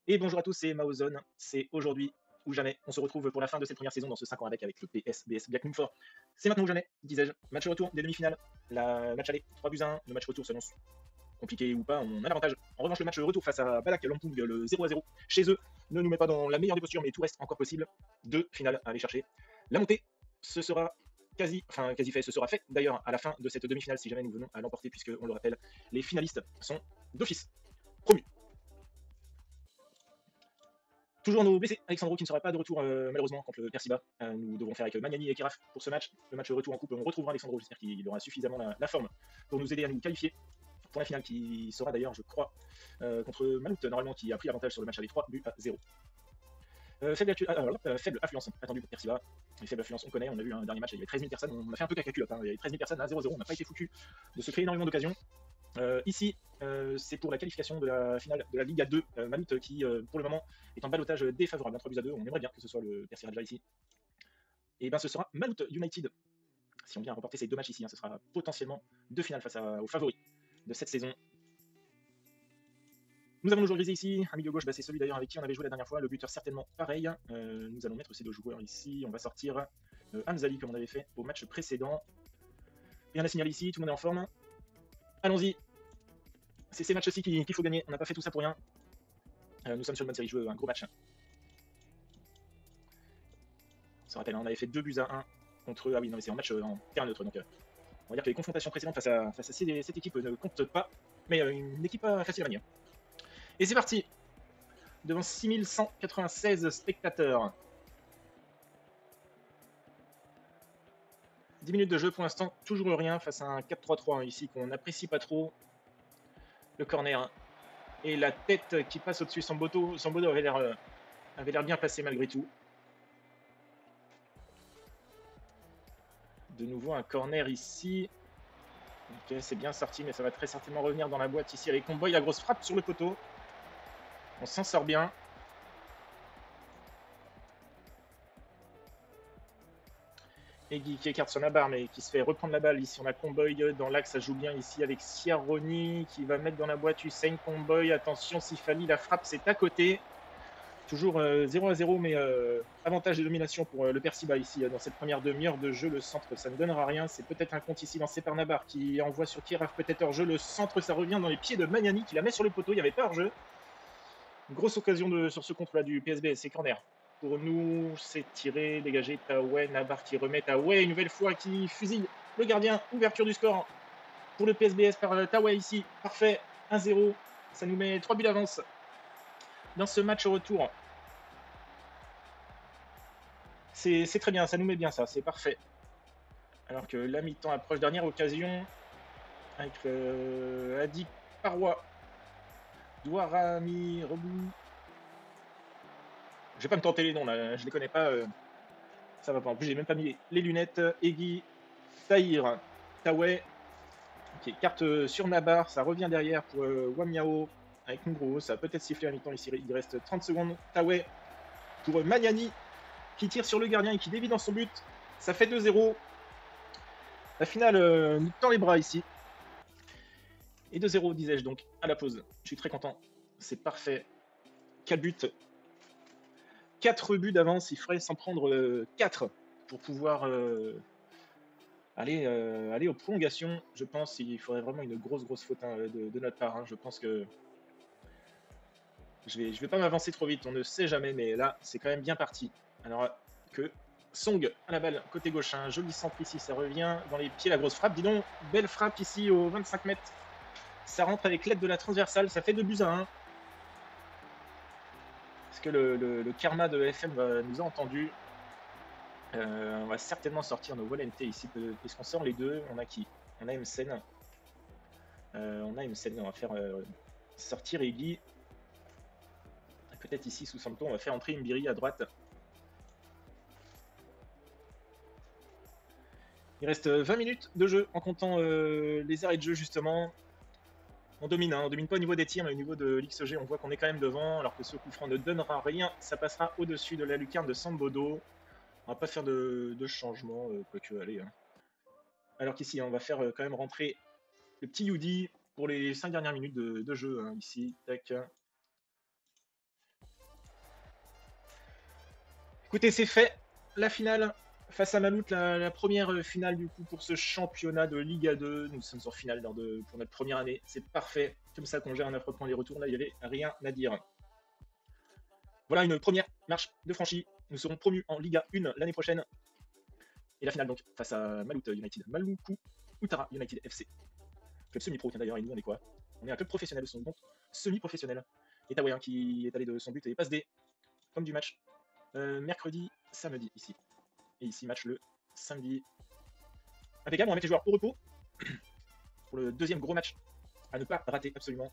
Et bonjour à tous, c'est Maozone. C'est aujourd'hui ou jamais. On se retrouve pour la fin de cette première saison dans ce 5 ans avec le PSBS Black Moon. C'est maintenant ou jamais, disais-je. Match retour des demi-finales. La match aller 3-1. Le match retour s'annonce compliqué ou pas, on a l'avantage. En revanche, le match retour face à Balak Lampung, le 0-0 chez eux, ne nous met pas dans la meilleure des postures, mais tout reste encore possible. Deux finales à aller chercher. La montée, ce sera quasi fait. Ce sera fait d'ailleurs à la fin de cette demi-finale si jamais nous venons à l'emporter, puisque, on le rappelle, les finalistes sont d'office promus. Toujours nos blessés, Alexandro qui ne sera pas de retour malheureusement contre le Persiba. Nous devrons faire avec Magnani et Kiraf pour ce match. Le match retour en coupe, on retrouvera Alexandro, j'espère qu'il aura suffisamment la forme pour nous aider à nous qualifier pour la finale qui sera d'ailleurs, je crois, contre Malout, normalement, qui a pris l'avantage sur le match avec 3-0. Faible affluence attendue pour Persiba. Les faibles affluences, on connaît, on a vu un dernier match, il y avait 13 000 personnes, on a fait un peu cacaculotte, il y avait 13 000 personnes à 0-0, on n'a pas été foutu de se créer énormément d'occasions. Ici, c'est pour la qualification de la finale de la Liga 2, Malout qui, pour le moment, est en ballottage défavorable, 3-2. On aimerait bien que ce soit le Persi Raja ici. Et bien ce sera Malout United. Si on vient remporter ces deux matchs ici, ce sera potentiellement deux finales face aux favoris de cette saison. Nous avons le joueur grisé ici, un milieu gauche, c'est celui d'ailleurs avec qui on avait joué la dernière fois, le buteur certainement pareil. Nous allons mettre ces deux joueurs ici, on va sortir Hamzali comme on avait fait au match précédent. Rien à signaler ici, tout le monde est en forme. Allons-y. C'est ces matchs-ci qu'il faut gagner, on n'a pas fait tout ça pour rien. Nous sommes sur une bonne série, je veux un gros match. On se rappelle, on avait fait 2-1 contre eux. Ah oui, non mais c'est en match en terrain neutre, donc on va dire que les confrontations précédentes face à cette équipe ne comptent pas, mais une équipe facile à manier. Et c'est parti, devant 6196 spectateurs. 10 minutes de jeu pour l'instant, toujours rien face à un 4-3-3 ici qu'on n'apprécie pas trop. Le corner et la tête qui passe au-dessus. Sambodo avait l'air bien placé malgré tout. De nouveau un corner ici. Ok, c'est bien sorti, mais ça va très certainement revenir dans la boîte ici avec Comboy. La grosse frappe sur le poteau. On s'en sort bien. Egui qui écarte son abar, mais qui se fait reprendre la balle. Ici, on a Comboy dans l'axe. Ça joue bien ici avec Sierroni qui va mettre dans la boîte Hussein Comboy. Attention, Sifali, la frappe, c'est à côté. Toujours 0-0, mais avantage de domination pour le Persiba ici dans cette première demi-heure de jeu. Le centre, ça ne donnera rien. C'est peut-être un compte ici lancé par Nabar qui envoie sur Kiraf, peut-être hors jeu. Le centre, ça revient dans les pieds de Magnani qui la met sur le poteau. Il n'y avait pas hors jeu. Grosse occasion sur ce contre-là du PSB, c'est corner. Pour nous, c'est tiré, dégagé. Taoué, Nabar qui remet Taoué une nouvelle fois qui fusille le gardien. Ouverture du score pour le PSBS par Taoué ici. Parfait, 1-0. Ça nous met 3 buts d'avance dans ce match au retour. C'est très bien, ça nous met bien ça, c'est parfait. Alors que la mi-temps approche, dernière occasion avec Adi Paroi, Douarami, Rebou. Je vais pas me tenter les noms là, je les connais pas. Ça va pas. En plus, j'ai même pas mis les lunettes. Egui, Tahir, Taoué, qui carte sur Nabar, ça revient derrière pour Wamiao avec Ngro. Ça va peut-être siffler à mi-temps ici, il reste 30 secondes. Taoué pour Magnani qui tire sur le gardien et qui dévie dans son but. Ça fait 2-0. La finale nous tend les bras ici. Et 2-0, disais-je donc, à la pause. Je suis très content. C'est parfait. 4 buts. 4 buts d'avance. Il faudrait s'en prendre 4 pour pouvoir aller aux prolongations. Je pense qu'il faudrait vraiment une grosse faute de notre part. Je pense que je vais pas m'avancer trop vite. On ne sait jamais, mais là, c'est quand même bien parti. Alors que Song à la balle, côté gauche. Un joli centre ici. Ça revient dans les pieds. La grosse frappe. Dis donc, belle frappe ici aux 25 mètres. Ça rentre avec l'aide de la transversale, ça fait 2-1. Est-ce que le karma de FM nous a entendu? On va certainement sortir nos Volente ici. Est-ce qu'on sort les deux? On a qui? On a Msen. On va faire sortir Egui. Peut-être ici sous Santo, on va faire entrer Mbiri à droite. Il reste 20 minutes de jeu en comptant les arrêts de jeu justement. On domine pas au niveau des tirs, mais au niveau de l'XG, on voit qu'on est quand même devant, alors que ce coup franc ne donnera rien. Ça passera au-dessus de la lucarne de Sambodo. On va pas faire de changement, quoique, allez. Alors qu'ici, on va faire quand même rentrer le petit Yudi. pour les 5 dernières minutes de jeu, hein, ici. Tac. Écoutez, c'est fait. La finale face à Mammouth, la première finale du coup pour ce championnat de Liga 2. Nous sommes en finale pour notre première année. C'est parfait. Comme ça qu'on gère un affrontement les retours. Là, il n'y avait rien à dire. Voilà une première marche de franchie. Nous serons promus en Liga 1 l'année prochaine. Et la finale donc face à Mammouth United. Maluku Utara United FC. Club semi-pro, tiens d'ailleurs, et nous on est quoi? On est un club professionnel de son compte, semi-professionnel. Et Tawayan qui est allé de son but et passe des comme du match. Mercredi, samedi ici. Et ici, match le samedi. Impeccable, on va mettre les joueurs au repos pour le deuxième gros match à ne pas rater absolument.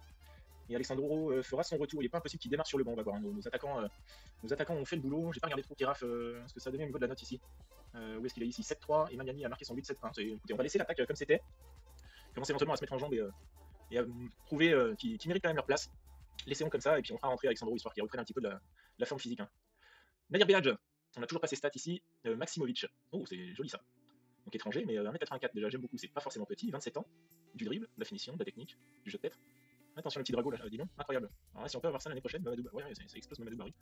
Et Alexandro fera son retour. Il n'est pas impossible qu'il démarre sur le banc. On va voir. Nos attaquants ont fait le boulot. J'ai pas regardé trop Kiraf ce que ça donnait au niveau de la note ici. Où est-ce qu'il est ici? 7-3 et Maniani a marqué son but 7-1. Écoutez, on va laisser l'attaque comme c'était. Commencer éventuellement à se mettre en jambe et à prouver qu'ils méritent quand même leur place. Laissez-on comme ça et puis on fera rentrer Alexandro histoire qu'il reprenne un petit peu de la forme physique. Hein. Nadir Belhadj, on a toujours pas ses stats ici. Maximovic, oh c'est joli ça. Donc étranger, mais 1m84 déjà, j'aime beaucoup, c'est pas forcément petit, 27 ans. Du dribble, de la finition, de la technique, du jeu de tête. Attention le petit drago là, dis donc, incroyable. Alors là, si on peut avoir ça l'année prochaine, Mamadou, ouais, ça explose Mamadou Barry.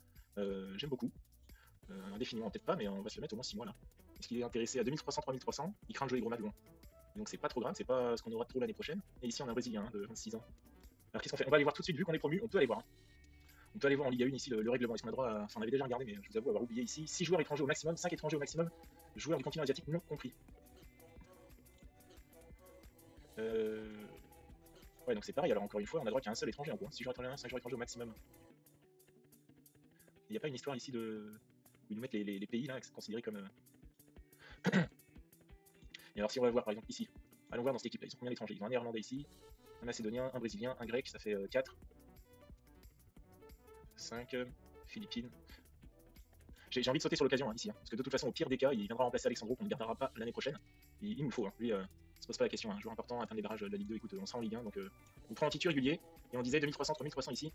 J'aime beaucoup. Indéfiniment peut-être pas, mais on va se le mettre au moins 6 mois là. Est-ce qu'il est intéressé à 2300-3300? Il craint de jouer les gros matchs loin. Donc c'est pas trop grave, c'est pas ce qu'on aura trop l'année prochaine. Et ici on a un Brésilien de 26 ans. Alors qu'est-ce qu'on fait? On va aller voir tout de suite, vu qu'on est promu, on peut aller voir. Hein. On peut aller voir en Liga 1 ici le règlement. Est-ce qu'on a droit à... Enfin, on avait déjà regardé, mais je vous avoue avoir oublié ici. 6 joueurs étrangers au maximum, 5 étrangers au maximum. Joueurs du continent asiatique non compris. Ouais, donc c'est pareil. Alors encore une fois, on a droit qu'à un seul étranger en gros. 6 joueurs étrangers, 5 joueurs étrangers au maximum. Il n'y a pas une histoire ici de... où ils nous mettent les pays là, considérés comme... Et alors si on va voir par exemple ici, allons voir dans cette équipe là, ils ont combien d'étrangers? Ils ont un néerlandais ici, un macédonien, un brésilien, un grec, ça fait 4. 5, Philippines. J'ai envie de sauter sur l'occasion hein, ici, hein, parce que de toute façon, au pire des cas, il viendra remplacer Alexandro qu'on ne gardera pas l'année prochaine. Il nous le faut, hein. Lui, se pose pas la question. Un joueur important à atteindre les barrages de la Ligue 2. Écoute, on sera en Ligue 1, donc on prend un titre régulier et on disait 2300, 3300 ici.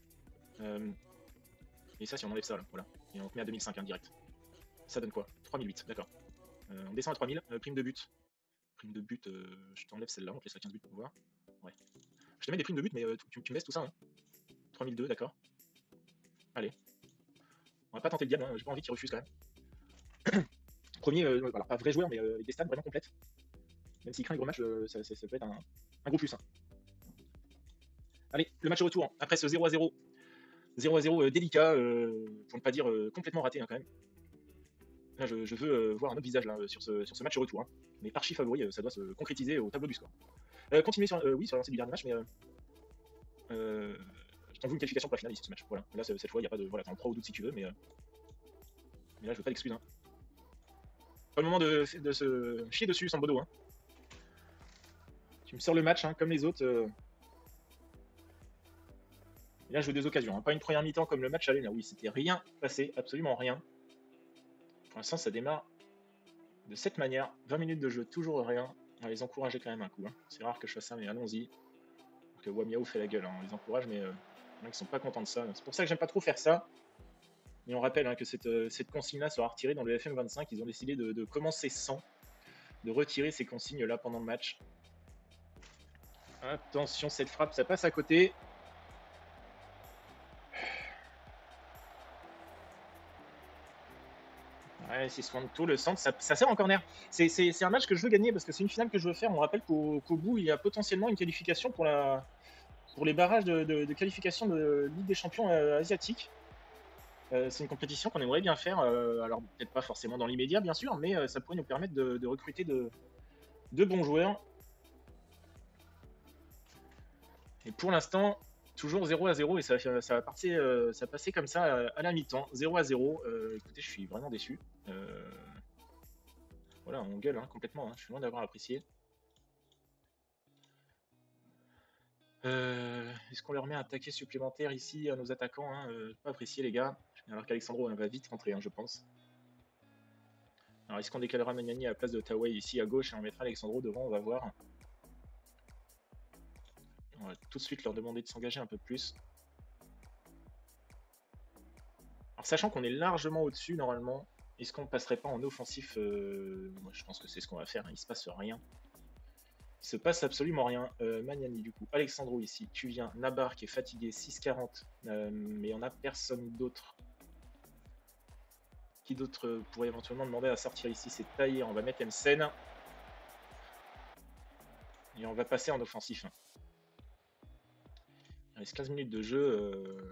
Et ça, si on enlève ça, là, voilà, et on met à 2005 hein, direct. Ça donne quoi? 3008, d'accord. On descend à 3000, prime de but. Prime de but, je t'enlève celle-là, on te laissera 15 buts pour voir. Ouais. Je te mets des primes de but, mais tu me laisses tout ça. Hein. 3002, d'accord. Allez. On va pas tenter le diable, hein. J'ai pas envie qu'il refuse quand même. Premier, voilà, pas vrai joueur, mais avec des stats vraiment complètes. Même s'il craint les gros matchs, ça peut être un gros plus. Hein. Allez, le match retour, après ce 0-0. 0-0 délicat, pour ne pas dire complètement raté hein, quand même. Là, je veux voir un autre visage là, sur ce match retour. Hein. Mais archi favori, ça doit se concrétiser au tableau du score. Continuer sur, oui, sur la lancée du dernier match, mais je t'en veux une qualification pour la finale ici, ce match. Voilà. Là, cette fois, il n'y a pas de. Voilà, t'en prends au doute si tu veux, mais là, je veux pas d'excuse. Hein. Pas le moment de se chier dessus sans bodo. Hein. Tu me sors le match, hein, comme les autres. Et là, je veux des occasions. Hein. Pas une première mi-temps comme le match aller. Là, oui, c'était rien passé, absolument rien. Pour l'instant, ça démarre de cette manière. 20 minutes de jeu, toujours rien. On va les encourager quand même un coup. Hein. C'est rare que je fasse ça, mais allons-y. Donc, Wamiao fait la gueule. Hein. On les encourage, mais ils sont pas contents de ça. C'est pour ça que j'aime pas trop faire ça. Mais on rappelle hein, que cette consigne-là sera retirée dans le FM25. Ils ont décidé de commencer sans, de retirer ces consignes-là pendant le match. Attention, cette frappe, ça passe à côté. Ouais, c'est soin de tout, le centre, ça sert en corner. C'est un match que je veux gagner parce que c'est une finale que je veux faire. On rappelle qu'au bout, il y a potentiellement une qualification pour les barrages de qualification de Ligue des Champions asiatiques. C'est une compétition qu'on aimerait bien faire. Alors, peut-être pas forcément dans l'immédiat, bien sûr, mais ça pourrait nous permettre de recruter de bons joueurs. Et pour l'instant, toujours 0-0 et ça va passer comme ça à la mi-temps. 0-0. Écoutez, je suis vraiment déçu. Voilà, on gueule hein, complètement. Hein. Je suis loin d'avoir apprécié. Est-ce qu'on leur met un taquet supplémentaire ici à nos attaquants hein, pas apprécié, les gars. Alors qu'Alexandro va vite rentrer, hein, je pense. Alors, est-ce qu'on décalera Maniani à la place de Tawai ici à gauche et on mettra Alexandro devant? On va voir. On va tout de suite leur demander de s'engager un peu plus. Alors, sachant qu'on est largement au-dessus, normalement, est-ce qu'on passerait pas en offensif Moi, je pense que c'est ce qu'on va faire, hein, il se passe rien. Il se passe absolument rien. Magnani, du coup. Alexandro ici. Tu viens. Nabar qui est fatigué. 6,40. Mais on a personne d'autre. Qui d'autre pourrait éventuellement demander à sortir ici? C'est Taillé. On va mettre Msen. Et on va passer en offensif. Il reste 15 minutes de jeu.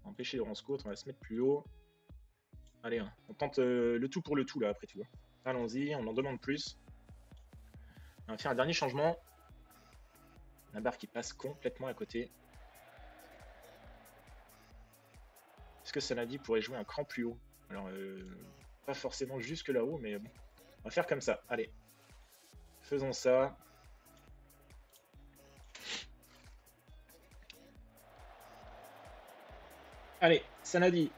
Empêcher Laurence Côte. On va se mettre plus haut. Allez, hein. On tente le tout pour le tout là après tout. Allons-y, on en demande plus. On va faire un dernier changement. Nabar qui passe complètement à côté. Est-ce que Sanadi pourrait jouer un cran plus haut? Alors, pas forcément jusque là-haut, mais bon. On va faire comme ça. Allez. Faisons ça. Allez, Sanadi.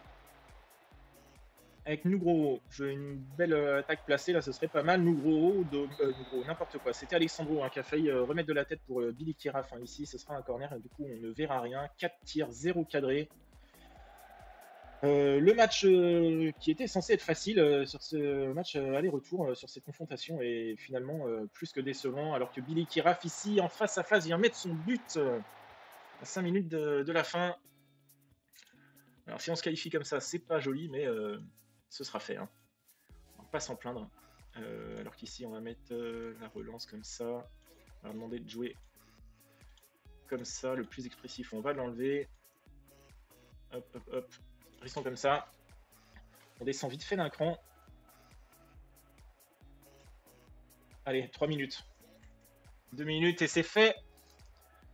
Avec Nugro, j'ai une belle attaque placée, là, ce serait pas mal. Nugro, n'importe quoi. C'était Alexandro hein, qui a failli remettre de la tête pour Billy Kiraf. Hein. Ici, ce sera un corner, et du coup, on ne verra rien. 4 tirs, 0 cadré. Le match qui était censé être facile sur ce match aller-retour, sur cette confrontation, est finalement plus que décevant, alors que Billy Kiraf, ici, en face à face, vient mettre son but à 5 minutes de la fin. Alors, si on se qualifie comme ça, c'est pas joli, mais ce sera fait. Hein. On va pas s'en plaindre. Alors qu'ici, on va mettre la relance comme ça. On va demander de jouer comme ça, le plus expressif. On va l'enlever. Hop, hop, hop. Restons comme ça. On descend vite fait d'un cran. Allez, 3 minutes. 2 minutes et c'est fait.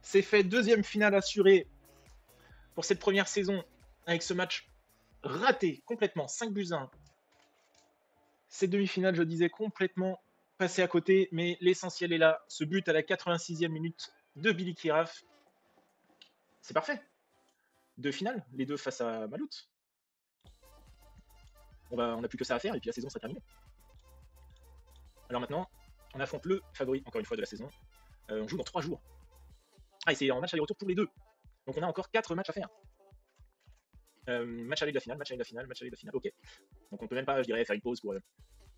C'est fait. Deuxième finale assurée pour cette première saison avec ce match raté complètement. 5-1. Cette demi-finale, je disais, complètement passé à côté, mais l'essentiel est là. Ce but à la 86e minute de Billy Kiraf. C'est parfait. 2 finales, les 2 face à Malout. On n'a plus que ça à faire et puis la saison sera terminée. Alors maintenant, on affronte le favori, encore une fois, de la saison. On joue dans 3 jours. Ah, et c'est en match aller-retour pour les 2. Donc on a encore 4 matchs à faire. Match aller de la finale, match aller de la finale, match aller de la finale. Ok. Donc on peut même pas, je dirais, faire une pause pour.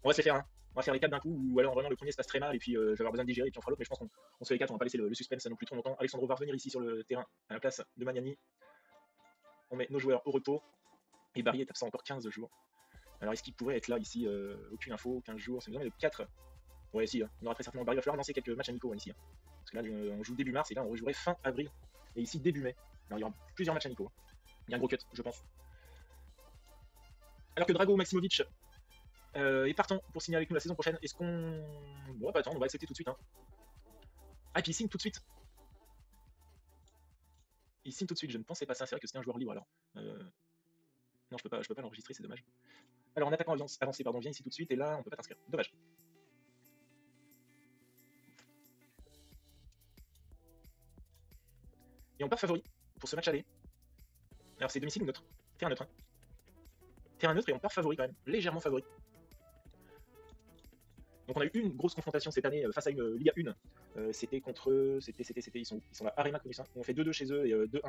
On va se les faire, hein. On va faire les 4 d'un coup, ou alors vraiment le premier se passe très mal et puis je vais avoir besoin de digérer et puis on fera l'autre, mais je pense qu'on se fait les 4, on va pas laisser le suspense non plus trop longtemps. Alexandro va revenir ici sur le terrain à la place de Magnani. On met nos joueurs au repos. Et Barry est absent encore 15 jours. Alors est-ce qu'il pourrait être là ici? Aucune info, 15 jours, c'est besoin de 4. Ouais, si, hein. On aura très certainement Barry. Il va falloir lancer quelques matchs amicaux hein, ici. Hein. Parce que là, on joue début mars et là, on rejouerait fin avril. Et ici, début mai. Alors il y aura plusieurs matchs amicaux. Hein. Il y a un gros cut, je pense. Alors que Drago Maximovic est partant pour signer avec nous la saison prochaine. Est-ce qu'on. Bon, on va pas attendre, on va accepter tout de suite. Hein. Ah, et puis il signe tout de suite. Il signe tout de suite, je ne pensais pas ça. C'est vrai que c'était un joueur libre alors. Non, je peux pas l'enregistrer, c'est dommage. Alors en attaquant avancé, pardon, viens ici tout de suite et là on peut pas t'inscrire. Dommage. Et on part favori pour ce match aller. Alors c'est domicile ou neutre? Terrain neutre. Hein. Terrain neutre et on part favori quand même, légèrement favori. Donc on a eu une grosse confrontation cette année face à une Liga 1. C'était contre. Ils sont là, Arema Coruscant. On fait 2-2 chez eux et 2-1.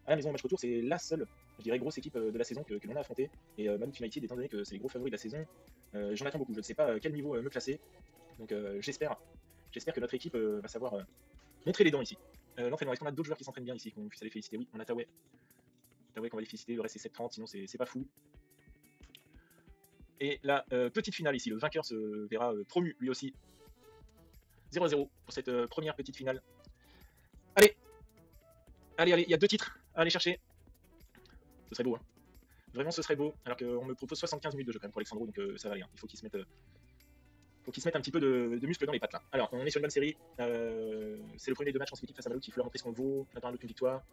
À la maison au match retour, c'est la seule, je dirais, grosse équipe de la saison que l'on a affrontée. Et Malout United, étant donné que c'est les gros favoris de la saison, j'en attends beaucoup. Je ne sais pas à quel niveau me placer. Donc j'espère que notre équipe va savoir montrer les dents ici. L'entraînement, est-ce qu'on a d'autres joueurs qui s'entraînent bien ici, qu'on puisse aller féliciter? Oui, on a Tawé. Tawé qu'on va les féliciter, le reste c'est 7-30, sinon c'est pas fou. Et la petite finale ici, le vainqueur se verra promu lui aussi. 0-0 pour cette première petite finale. Allez, il y a 2 titres à aller chercher. Ce serait beau, hein. Vraiment, ce serait beau. Alors qu'on me propose 75 minutes de jeu quand même pour Alexandro, donc ça va aller. Hein. Il faut qu'il se mette un petit peu de muscle dans les pattes là. Alors, on est sur une bonne série. C'est le premier 2 matchs consécutifs face à Malout. Il faut leur montrer ce qu'on vaut. On attend un autre une victoire.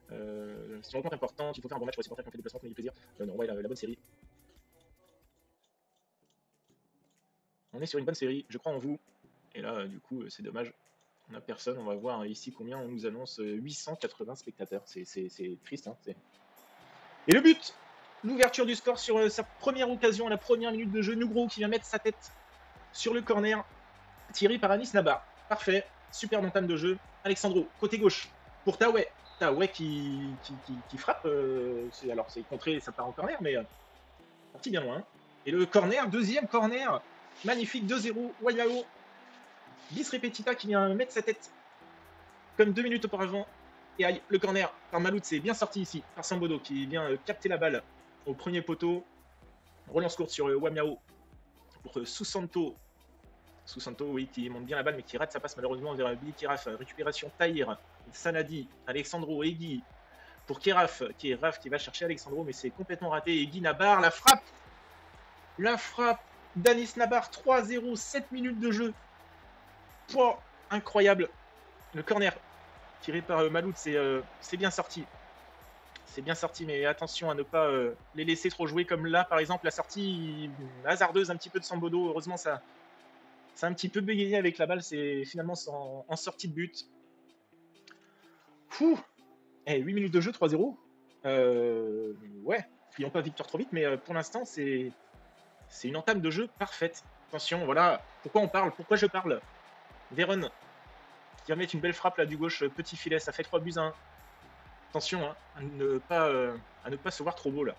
C'est une rencontre importante. Il faut faire un bon match pour les supporters qui ont fait des déplacements, qui ont eu du plaisir. Non, ouais, la bonne série. On est sur une bonne série. Je crois en vous. Et là, du coup, c'est dommage. On n'a personne. On va voir ici combien on nous annonce. 880 spectateurs. C'est triste. Hein, et le but, l'ouverture du score sur sa première occasion, à la première minute de jeu. Nugro qui vient mettre sa tête sur le corner. Tiré par Anis Nabar. Parfait. Super entame de jeu. Alexandro, côté gauche, pour Tawé. Tawé qui frappe. Alors, c'est contré, ça part en corner, mais parti bien loin. Et le corner, deuxième corner. Magnifique, 2-0. Wayao. Bis repetita qui vient mettre sa tête comme 2 minutes auparavant. Et aïe, le corner par Maloud, c'est bien sorti ici par Sambodo qui vient capter la balle au premier poteau. Relance courte sur Wamiao pour Susanto. Susanto, oui, qui monte bien la balle mais qui rate sa passe malheureusement vers Billy Kiraf. Récupération Tahir, Sanadi, Alexandro, Egui pour Keraf qui va chercher Alexandro mais c'est complètement raté. Egui, Nabar, la frappe d'Anis Nabar, 3-0, 7 minutes de jeu. Oh, incroyable. Le corner tiré par Maloud, c'est bien sorti. C'est bien sorti, mais attention à ne pas les laisser trop jouer comme là, par exemple, la sortie hasardeuse un petit peu de Sambodo. Heureusement, ça a un petit peu bégayé avec la balle, c'est finalement en sortie de but. Fouh, 8 minutes de jeu, 3-0. Ouais, crions pas victoire trop vite, mais pour l'instant, c'est une entame de jeu parfaite. Attention, voilà, pourquoi on parle, pourquoi je parle. Véron qui va mettre une belle frappe là du gauche, petit filet, ça fait 3-1. Attention hein, à ne pas se voir trop beau là.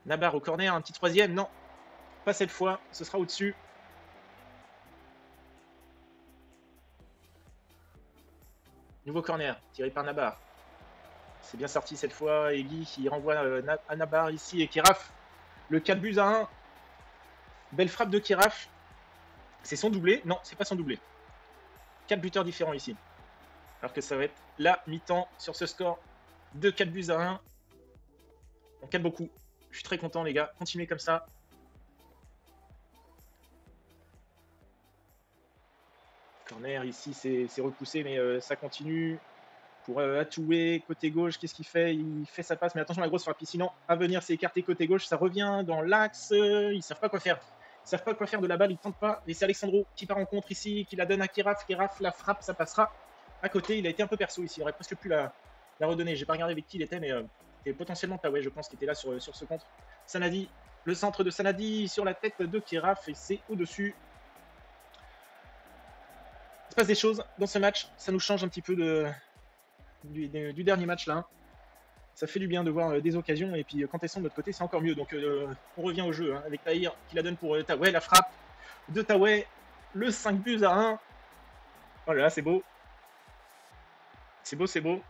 Nabar au corner, un petit troisième, non, pas cette fois, ce sera au-dessus. Nouveau corner, tiré par Nabar. C'est bien sorti cette fois, Egui qui renvoie à Nabar ici et Kiraf. Le 4-1. Belle frappe de Kiraf. C'est son doublé? Non, c'est pas son doublé. 4 buteurs différents ici. Alors que ça va être la mi-temps sur ce score de 4-1. On calme beaucoup. Je suis très content les gars. Continuez comme ça. Corner ici, c'est repoussé, mais ça continue. Pour Atoué, côté gauche, qu'est-ce qu'il fait? Il fait sa passe, mais attention, la grosse frappe ici. Non, à venir, c'est écarté côté gauche, ça revient dans l'axe. Ils savent pas quoi faire. Ils savent pas quoi faire de la balle, ils tentent pas. Et c'est Alexandro qui part en contre ici, qui la donne à Kiraf. Kiraf, la frappe, ça passera à côté. Il a été un peu perso ici, il aurait presque pu la redonner. J'ai pas regardé avec qui il était, mais c'était potentiellement Taoué, je pense, qui était là sur ce contre. Sanadi, le centre de Sanadi sur la tête de Kiraf, et c'est au-dessus. Il se passe des choses dans ce match, ça nous change un petit peu du dernier match là. Ça fait du bien de voir des occasions et puis quand elles sont de notre côté c'est encore mieux. Donc on revient au jeu hein, avec Tahir qui la donne pour Taoué, la frappe de Taoué, le 5-1. Oh là là, c'est beau. C'est beau, c'est beau.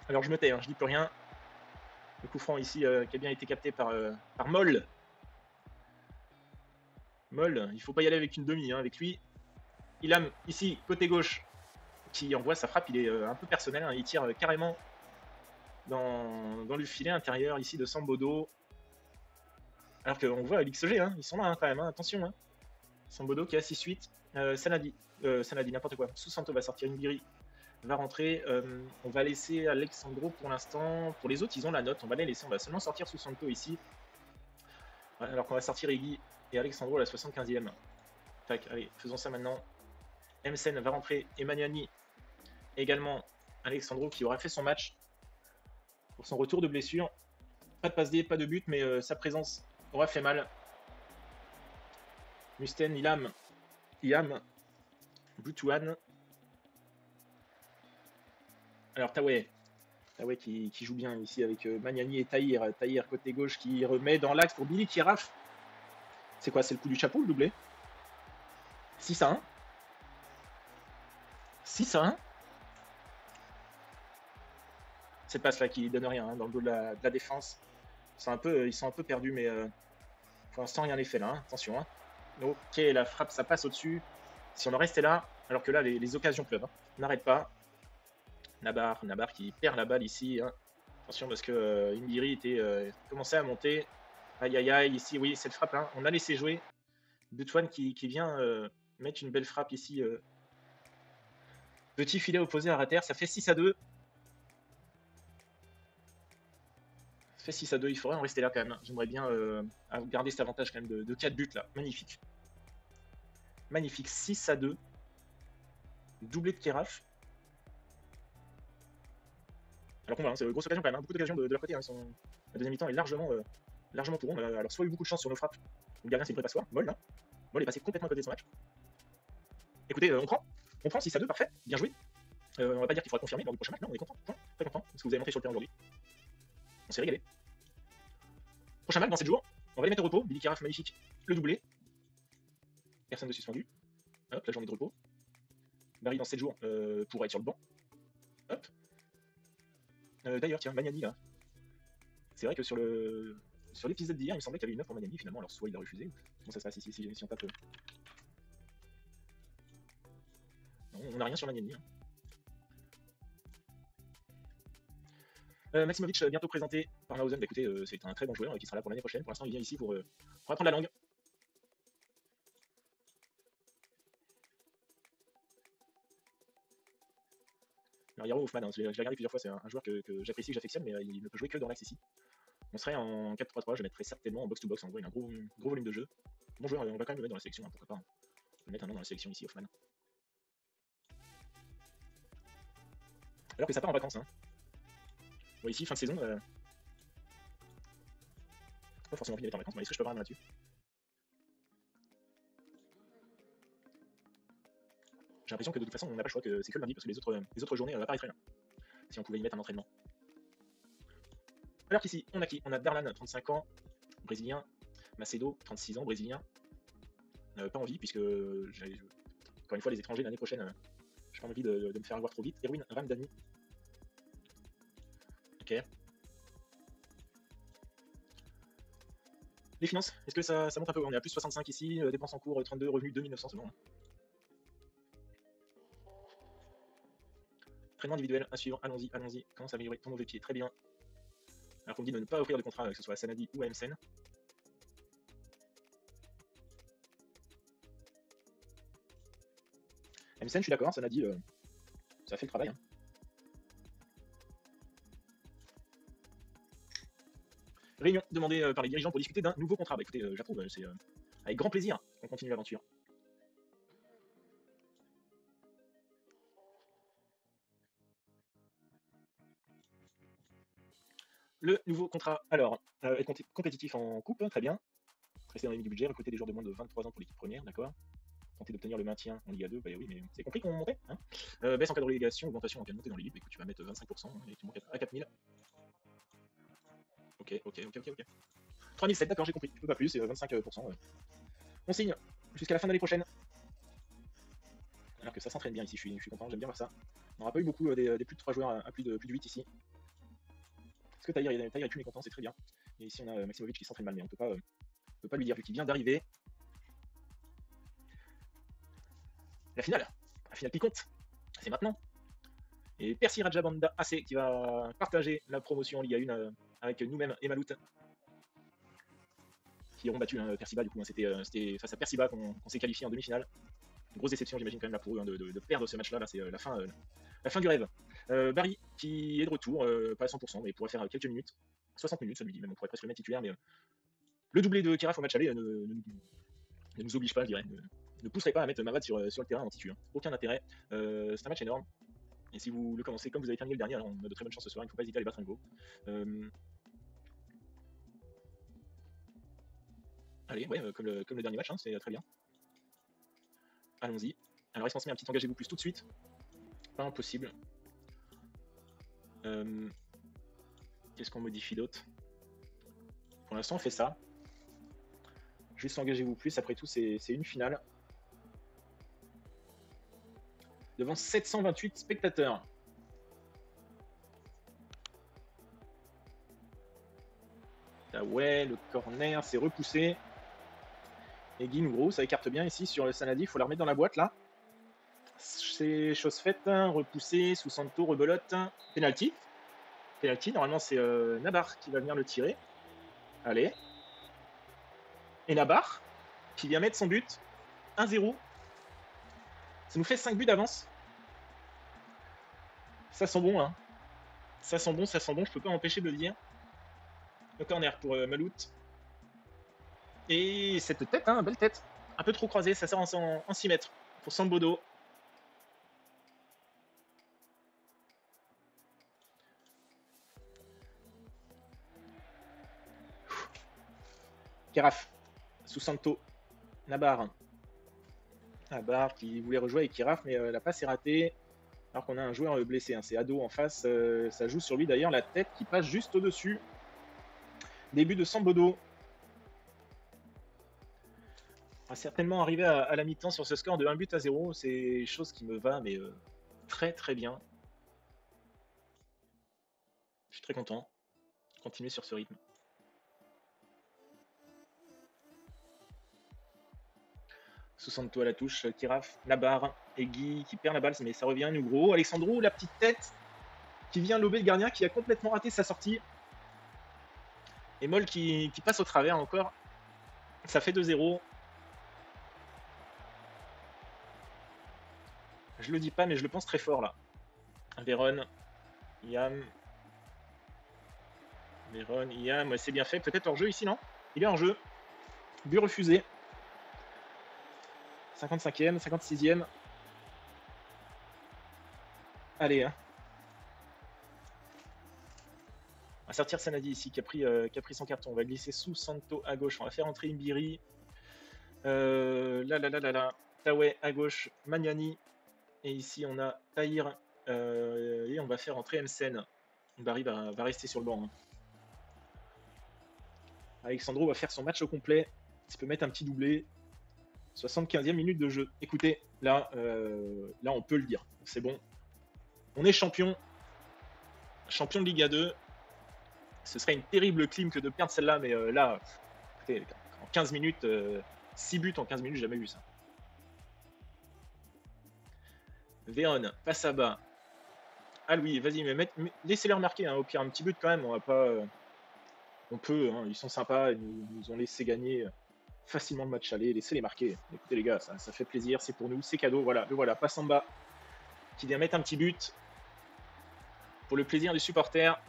Alors je me tais, hein, je dis plus rien. Le coup franc ici qui a bien été capté par Moll. Moll, il faut pas y aller avec une demi hein, avec lui. Ilham ici, côté gauche, qui envoie sa frappe, il est un peu personnel, hein, il tire carrément dans le filet intérieur ici de Sambodo. Alors qu'on voit l'XG, hein, ils sont là hein, quand même, hein, attention. Hein. Sambodo qui est à 6-8. Sanadi, n'importe quoi. Susanto va sortir, une Ngiri va rentrer. On va laisser Alexandro pour l'instant. Pour les autres, ils ont la note, on va les laisser. On va seulement sortir Susanto ici. Voilà, alors qu'on va sortir Egui et Alexandro à la 75e. Tac, allez, faisons ça maintenant. Msen va rentrer, Emmanuani également, Alexandro qui aura fait son match pour son retour de blessure. Pas de passe D, pas de but, mais sa présence aura fait mal. Musten, Iam, Butuan. Alors Taoué qui joue bien ici avec Magnani et Tahir. Tahir côté gauche qui remet dans l'axe pour Billy Kiraf. C'est quoi, c'est le coup du chapeau, le doublé? 6-1. 6-1. Cette passe là qui donne rien hein, dans le dos de la défense. Ils sont un peu perdus, mais pour l'instant rien n'est fait là. Hein. Attention. Hein. Ok, la frappe ça passe au-dessus. Si on en restait là, alors que là les occasions pleuvent. Hein. N'arrête pas. Nabar qui perd la balle ici. Hein. Attention parce que Indiri commençait à monter. Aïe aïe aïe, ici oui cette frappe là, on a laissé jouer. Butuan qui vient mettre une belle frappe ici. Petit filet opposé à Rater, ça fait 6-2. Ça fait 6-2, il faudrait en rester là quand même. J'aimerais bien garder cet avantage quand même de 4 buts là. Magnifique. Magnifique, 6-2. Doublé de Keraf. Alors qu'on va, hein, c'est une grosse occasion quand même. Hein. Beaucoup d'occasions de leur côté. Hein. La deuxième mi-temps est largement pour eux. Alors soit eu beaucoup de chance sur nos frappes. Le gardien c'est une vraie passoire. Moll, hein. Moll est passé complètement à côté de son match. Écoutez, on prend 6-2, parfait. Bien joué. On va pas dire qu'il faudra confirmer lors du prochain match. Non, on est content. Très content. Parce que vous avez montré sur le terrain aujourd'hui. On s'est régalé. Prochain match dans 7 jours. On va les mettre au repos. Billy Kiraf, magnifique. Le doublé. Personne de suspendu. Hop, la journée de repos. Barry dans 7 jours pourra être sur le banc. Hop. D'ailleurs, tiens, Magnani là. C'est vrai que sur l'épisode d'hier, il me semblait qu'il y avait une offre pour Magnani, finalement, alors soit il a refusé. Comment ça se passe ici si on tape. Non, on n'a rien sur Magnani. Hein. Maximovic, bientôt présenté par Nauzen. Bah, écoutez, c'est un très bon joueur qui sera là pour l'année prochaine. Pour l'instant, il vient ici pour apprendre la langue. Alors, Yaro Hoffman, hein, je l'ai regardé plusieurs fois, c'est un joueur que j'apprécie, que j'affectionne, mais il ne peut jouer que dans l'axe ici. On serait en 4-3-3, je le mettrais certainement en box-to-box. En gros, il a un gros volume de jeu. Bon joueur, on va quand même le mettre dans la sélection, hein, pourquoi pas. Hein. On va le mettre un nom dans la sélection ici, Hoffman. Alors que ça part en vacances. Hein. Bon, ici, fin de saison. Pas forcément envie d'être en vacances, mais est-ce que je peux voir là-dessus? J'ai l'impression que de toute façon, on n'a pas le choix, que c'est que le lundi, parce que les autres journées apparaîtraient là. Si on pouvait y mettre un entraînement. Alors qu'ici, on a qui? On a Darlan, 35 ans, brésilien. Macedo, 36 ans, brésilien. Pas envie, puisque, encore une fois, les étrangers l'année prochaine, j'ai pas envie de me faire avoir trop vite. Erwin Ramdani. Ok. Les finances, est-ce que ça monte un peu? On est à plus 65 ici, dépenses en cours 32, revenus 2900 seulement. Entraînement individuel à suivre, allons-y. Commence à améliorer ton mauvais pied, très bien. Alors qu'on me dit de ne pas offrir de contrat, que ce soit à Sanadi ou à MSN. MSN, je suis d'accord, Sanadi, ça fait le travail. Hein. Réunion demandée par les dirigeants pour discuter d'un nouveau contrat. Bah écoutez, j'approuve, c'est avec grand plaisir qu'on continue l'aventure. Le nouveau contrat, alors, être compétitif en coupe, très bien. Rester dans les limites du budget, recruter des joueurs de moins de 23 ans pour l'équipe première, d'accord. Tenter d'obtenir le maintien en Liga 2, bah oui, mais c'est compris qu'on montait. Hein. Baisse en cas de relégation, augmentation en cas de montée dans l'élite, bah écoute, tu vas mettre 25%, et tu montes à 4000. Ok. 3007, d'accord, j'ai compris, je peux pas plus, c'est 25%. On signe jusqu'à la fin de l'année prochaine. Alors que ça s'entraîne bien ici, je suis content, j'aime bien voir ça. On n'aura pas eu beaucoup des plus de 3 joueurs à plus de 8 ici. Parce que Tahir est plus mécontent, c'est très bien. Et ici on a Maximovic qui s'entraîne mal, mais on peut pas lui dire vu qu'il vient d'arriver. La finale qui compte, c'est maintenant. Et Percy Rajabanda AC qui va partager la promotion en Liga 1 avec nous-mêmes et Malout. Qui auront battu Perciba du coup, hein, c'était face à Perciba qu'on s'est qualifié en demi-finale. Grosse déception j'imagine quand même là pour eux hein, de perdre ce match là, c'est la fin du rêve. Barry qui est de retour, pas à 100% mais pourrait faire quelques minutes, 60 minutes celui-ci même, on pourrait presque le mettre titulaire, mais le doublé de Kiraf au match aller ne nous oblige pas, je dirais, ne pousserait pas à mettre Mavad sur le terrain en titu, hein. Aucun intérêt, c'est un match énorme, et si vous le commencez comme vous avez terminé le dernier, alors on a de très bonnes chances ce soir, il ne faut pas hésiter à aller battre un go. Allez, ouais, comme le dernier match, hein, c'est très bien. Allons-y. Alors, est-ce qu'on se met un petit engagez-vous plus tout de suite? Pas impossible. Qu'est-ce qu'on modifie d'autre? Pour l'instant, on fait ça. Juste engagez-vous plus, après tout, c'est une finale. Devant 728 spectateurs. Ah ouais, le corner, c'est repoussé. Et Guinougro, ça écarte bien ici sur le Sanadi, il faut la remettre dans la boîte là. C'est chose faite, repoussé, sous Santo, rebelote, penalty. Penalty, normalement c'est Nabar qui va venir le tirer. Allez. Et Nabar qui vient mettre son but, 1-0. Ça nous fait 5 buts d'avance. Ça sent bon, hein. Ça sent bon, je peux pas m'empêcher de le dire. Le corner pour Malout. Et cette tête, hein, belle tête. Un peu trop croisée, ça sort en 6 mètres pour Sambodo. Kiraf, sous Santo, Nabar. Nabar qui voulait rejouer avec Kiraf, mais la passe est ratée. Alors qu'on a un joueur blessé, hein. C'est Ado en face. Ça joue sur lui d'ailleurs, la tête qui passe juste au-dessus. Début de Sambodo. On va certainement arriver à la mi-temps sur ce score de 1-0. C'est chose qui me va, mais très très bien. Je suis très content. Continuer sur ce rythme. Susanto à la touche, Kiraf, la barre, Egui qui perd la balle, mais ça revient, Nugro, Alexandro, la petite tête qui vient lober le gardien qui a complètement raté sa sortie. Et Moll qui passe au travers encore. Ça fait 2-0. Je le dis pas, mais je le pense très fort là. Véron, Yam. Véron, Yam, c'est bien fait. Peut-être hors jeu ici, non? Il est en jeu. But refusé. 55e, 56e. Allez, hein. On va sortir Sanadi ici qui a pris son carton. On va glisser sous Santo à gauche. On va faire entrer Imbiri. Là. Taoué à gauche. Magnani. Et ici, on a Tahir. Et on va faire entrer Msen. Barry va rester sur le banc. Hein. Alexandro va faire son match au complet. Il peut mettre un petit doublé. 75e minute de jeu. Écoutez, là, on peut le dire. C'est bon. On est champion. Champion de Liga 2. Ce serait une terrible clim que de perdre celle-là, mais là, écoutez, en 15 minutes, 6 buts en 15 minutes, j'ai jamais vu ça. Véron, passe à bas. Ah oui, vas-y, mais laissez-les remarquer, hein, au pire, un petit but quand même, on va pas... on peut, hein, ils sont sympas, ils nous ont laissé gagner facilement le match aller, laissez-les marquer. Écoutez les gars, ça fait plaisir, c'est pour nous, c'est cadeau, voilà, le voilà, passe en bas, qui vient mettre un petit but, pour le plaisir des supporters.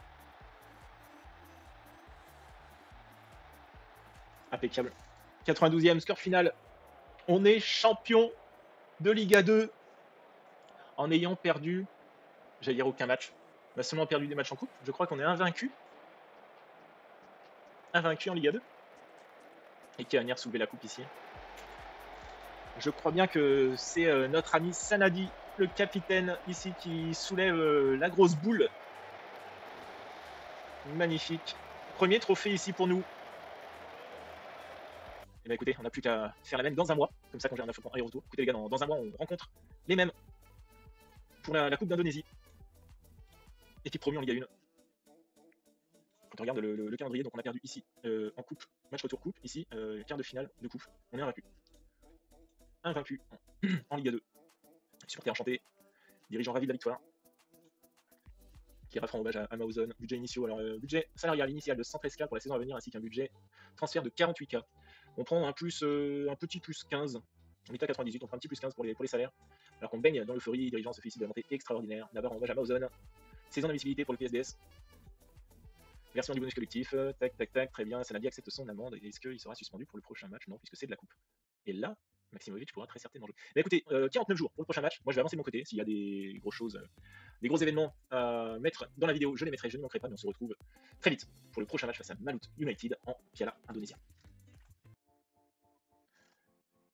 Impeccable. 92e, score final. On est champion de Liga 2 en ayant perdu, j'allais dire aucun match, on a seulement perdu des matchs en coupe. Je crois qu'on est invaincu. Invaincu en Liga 2. Et qui va venir soulever la coupe ici. Je crois bien que c'est notre ami Sanadi, le capitaine ici, qui soulève la grosse boule. Magnifique. Premier trophée ici pour nous. Et bien écoutez, on n'a plus qu'à faire la même dans un mois. Comme ça, quand j'ai un affrontement aller-retour. Écoutez les gars, dans un mois, on rencontre les mêmes pour la Coupe d'Indonésie. Équipe promue en Liga 1. Quand on regarde le calendrier, donc on a perdu ici en coupe, match retour coupe, ici quart de finale de coupe. On est invaincu. Invaincu en Liga 2. Supporter enchanté, dirigeant ravi de la victoire. Qui rend hommage à Amazon. Budget initiaux, alors budget salarial initial de 113K pour la saison à venir, ainsi qu'un budget transfert de 48K. On prend un petit plus 15. On est à 98, on prend un petit plus 15 pour les salaires. Alors qu'on baigne dans l'euphorie, les dirigeants se félicitent de la montée extraordinaire. Navarre en hommage à Amazon. Saison d'invisibilité pour le PSDS. Version du bonus collectif, tac, très bien, Sanadi accepte son amende. Est-ce qu'il sera suspendu pour le prochain match? Non, puisque c'est de la coupe. Et là, Maximovic pourra très certainement jouer. Mais écoutez, 49 jours pour le prochain match. Moi, je vais avancer de mon côté. S'il y a des grosses choses, des gros événements à mettre dans la vidéo, je les mettrai, je ne manquerai pas. Mais on se retrouve très vite pour le prochain match face à Malut United en Piala Indonésia.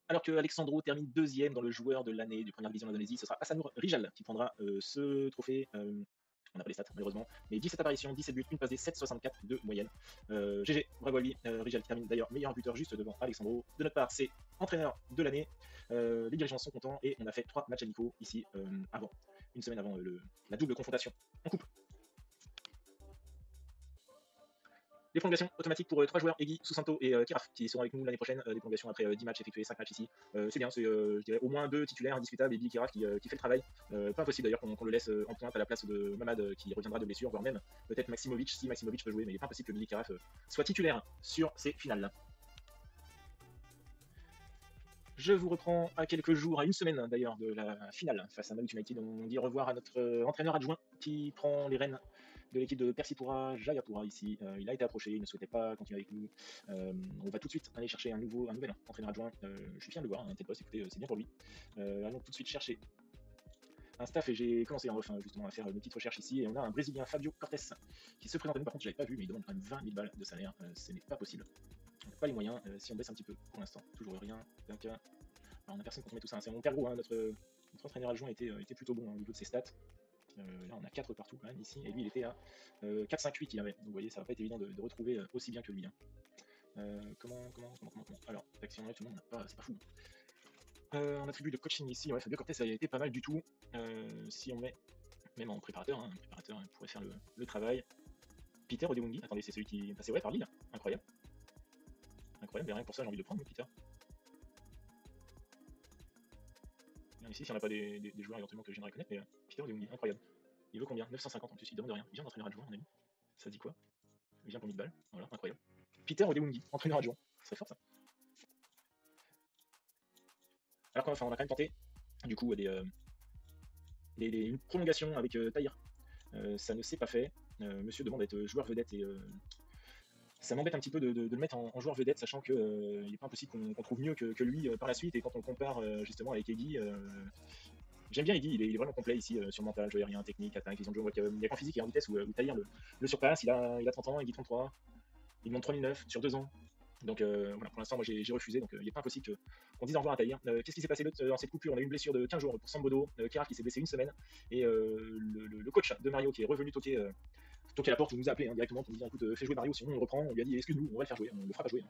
Alors que Alexandro termine deuxième dans le joueur de l'année du première division d'Indonésie, ce sera Hasanur Rijal qui prendra ce trophée. On n'a pas les stats malheureusement, mais 17 apparitions, 17 buts, une passe D, 7,64 de moyenne. GG, bravo à lui. Rijal qui termine d'ailleurs meilleur buteur juste devant Alexandro. De notre part, c'est entraîneur de l'année. Les dirigeants sont contents et on a fait 3 matchs amicaux ici une semaine avant la double confrontation en coupe. Les prolongations automatiques pour 3 joueurs, Egui, Susanto et Kiraf, qui seront avec nous l'année prochaine. Des prolongations après 10 matchs effectués, 5 matchs ici. C'est bien, c'est je dirais au moins 2 titulaires indiscutables et Billy Kiraf qui fait le travail. Pas impossible d'ailleurs qu'on le laisse en pointe à la place de Mamad qui reviendra de blessure, voire même peut-être Maximovic si Maximovic peut jouer, mais il n'est pas impossible que Billy Kiraf soit titulaire sur ces finales-là. Je vous reprends à quelques jours, à une semaine d'ailleurs de la finale face à Malut United. On dit au revoir à notre entraîneur adjoint qui prend les rênes de l'équipe de Persipura Jayapura ici. Il a été approché, il ne souhaitait pas continuer avec nous. On va tout de suite aller chercher un nouvel entraîneur adjoint. Je suis fier de le voir, un tel poste, écoutez, c'est bien pour lui. Allons tout de suite chercher un staff et j'ai commencé en off justement à faire une petite recherche ici et on a un Brésilien Fabio Cortés qui se présente à nous. Par contre, je l'avais pas vu, mais il demande quand même 20 000 balles de salaire. Ce n'est pas possible. On n'a pas les moyens. Si on baisse un petit peu pour l'instant, toujours rien. Donc, alors, on a personne pour mettre tout ça. C'est mon père gros, notre entraîneur adjoint était plutôt bon au niveau de ses stats. Là, on a 4 partout quand même ici, et lui il était à 4-5-8 il avait. Donc vous voyez, ça va pas être évident de retrouver aussi bien que lui. Comment alors, l'action live, tout le monde n'a pas, c'est pas fou. En attribut de coaching ici, ouais, Fabio Cortés ça a été pas mal du tout. Si on met même en préparateur, hein, un préparateur il pourrait faire le travail. Peter Odewungi, attendez, c'est celui qui est passé ouais, par Lille, incroyable. Incroyable, mais rien que pour ça j'ai envie de le prendre, Peter. Bien ici, s'il n'y en a pas des joueurs éventuellement que je viendrai connaître, mais Peter Odewungi, incroyable. Il vaut combien? 950 en plus, il demande rien. Il vient d'entraîneur adjoint, mon ami. Ça dit quoi? Il vient pour 1000 balles, voilà, incroyable. Peter Odewungi, entraîneur adjoint, c'est fort ça. Alors qu'on on a quand même tenté, du coup, une prolongation avec Tahir. Ça ne s'est pas fait. Monsieur demande d'être joueur vedette et ça m'embête un petit peu de le mettre en joueur vedette, sachant qu'il n'est pas impossible qu'on trouve mieux que lui par la suite. Et quand on le compare justement avec Eggy, j'aime bien Eggy, il est vraiment complet ici sur mental, jeu aérien, technique, attaque, vision de jeu. On voit qu'il y a qu'en physique et en vitesse où Tahir le surpasse. Il a 30 ans, Eggy 33. Il demande 3009 sur 2 ans. Donc voilà, pour l'instant, moi j'ai refusé, donc il n'est pas impossible qu'on dise au revoir à Tahir. Qu'est-ce qui s'est passé dans cette coupure? On a eu une blessure de 15 jours pour Sambodo, Keraf qui s'est blessé une semaine, et le coach de Mario qui est revenu toquer à la porte, il nous a appelé directement pour nous dire écoute, fais jouer Mario, sinon on reprend. On lui a dit excuse-nous, on va le faire jouer, on le fera pas jouer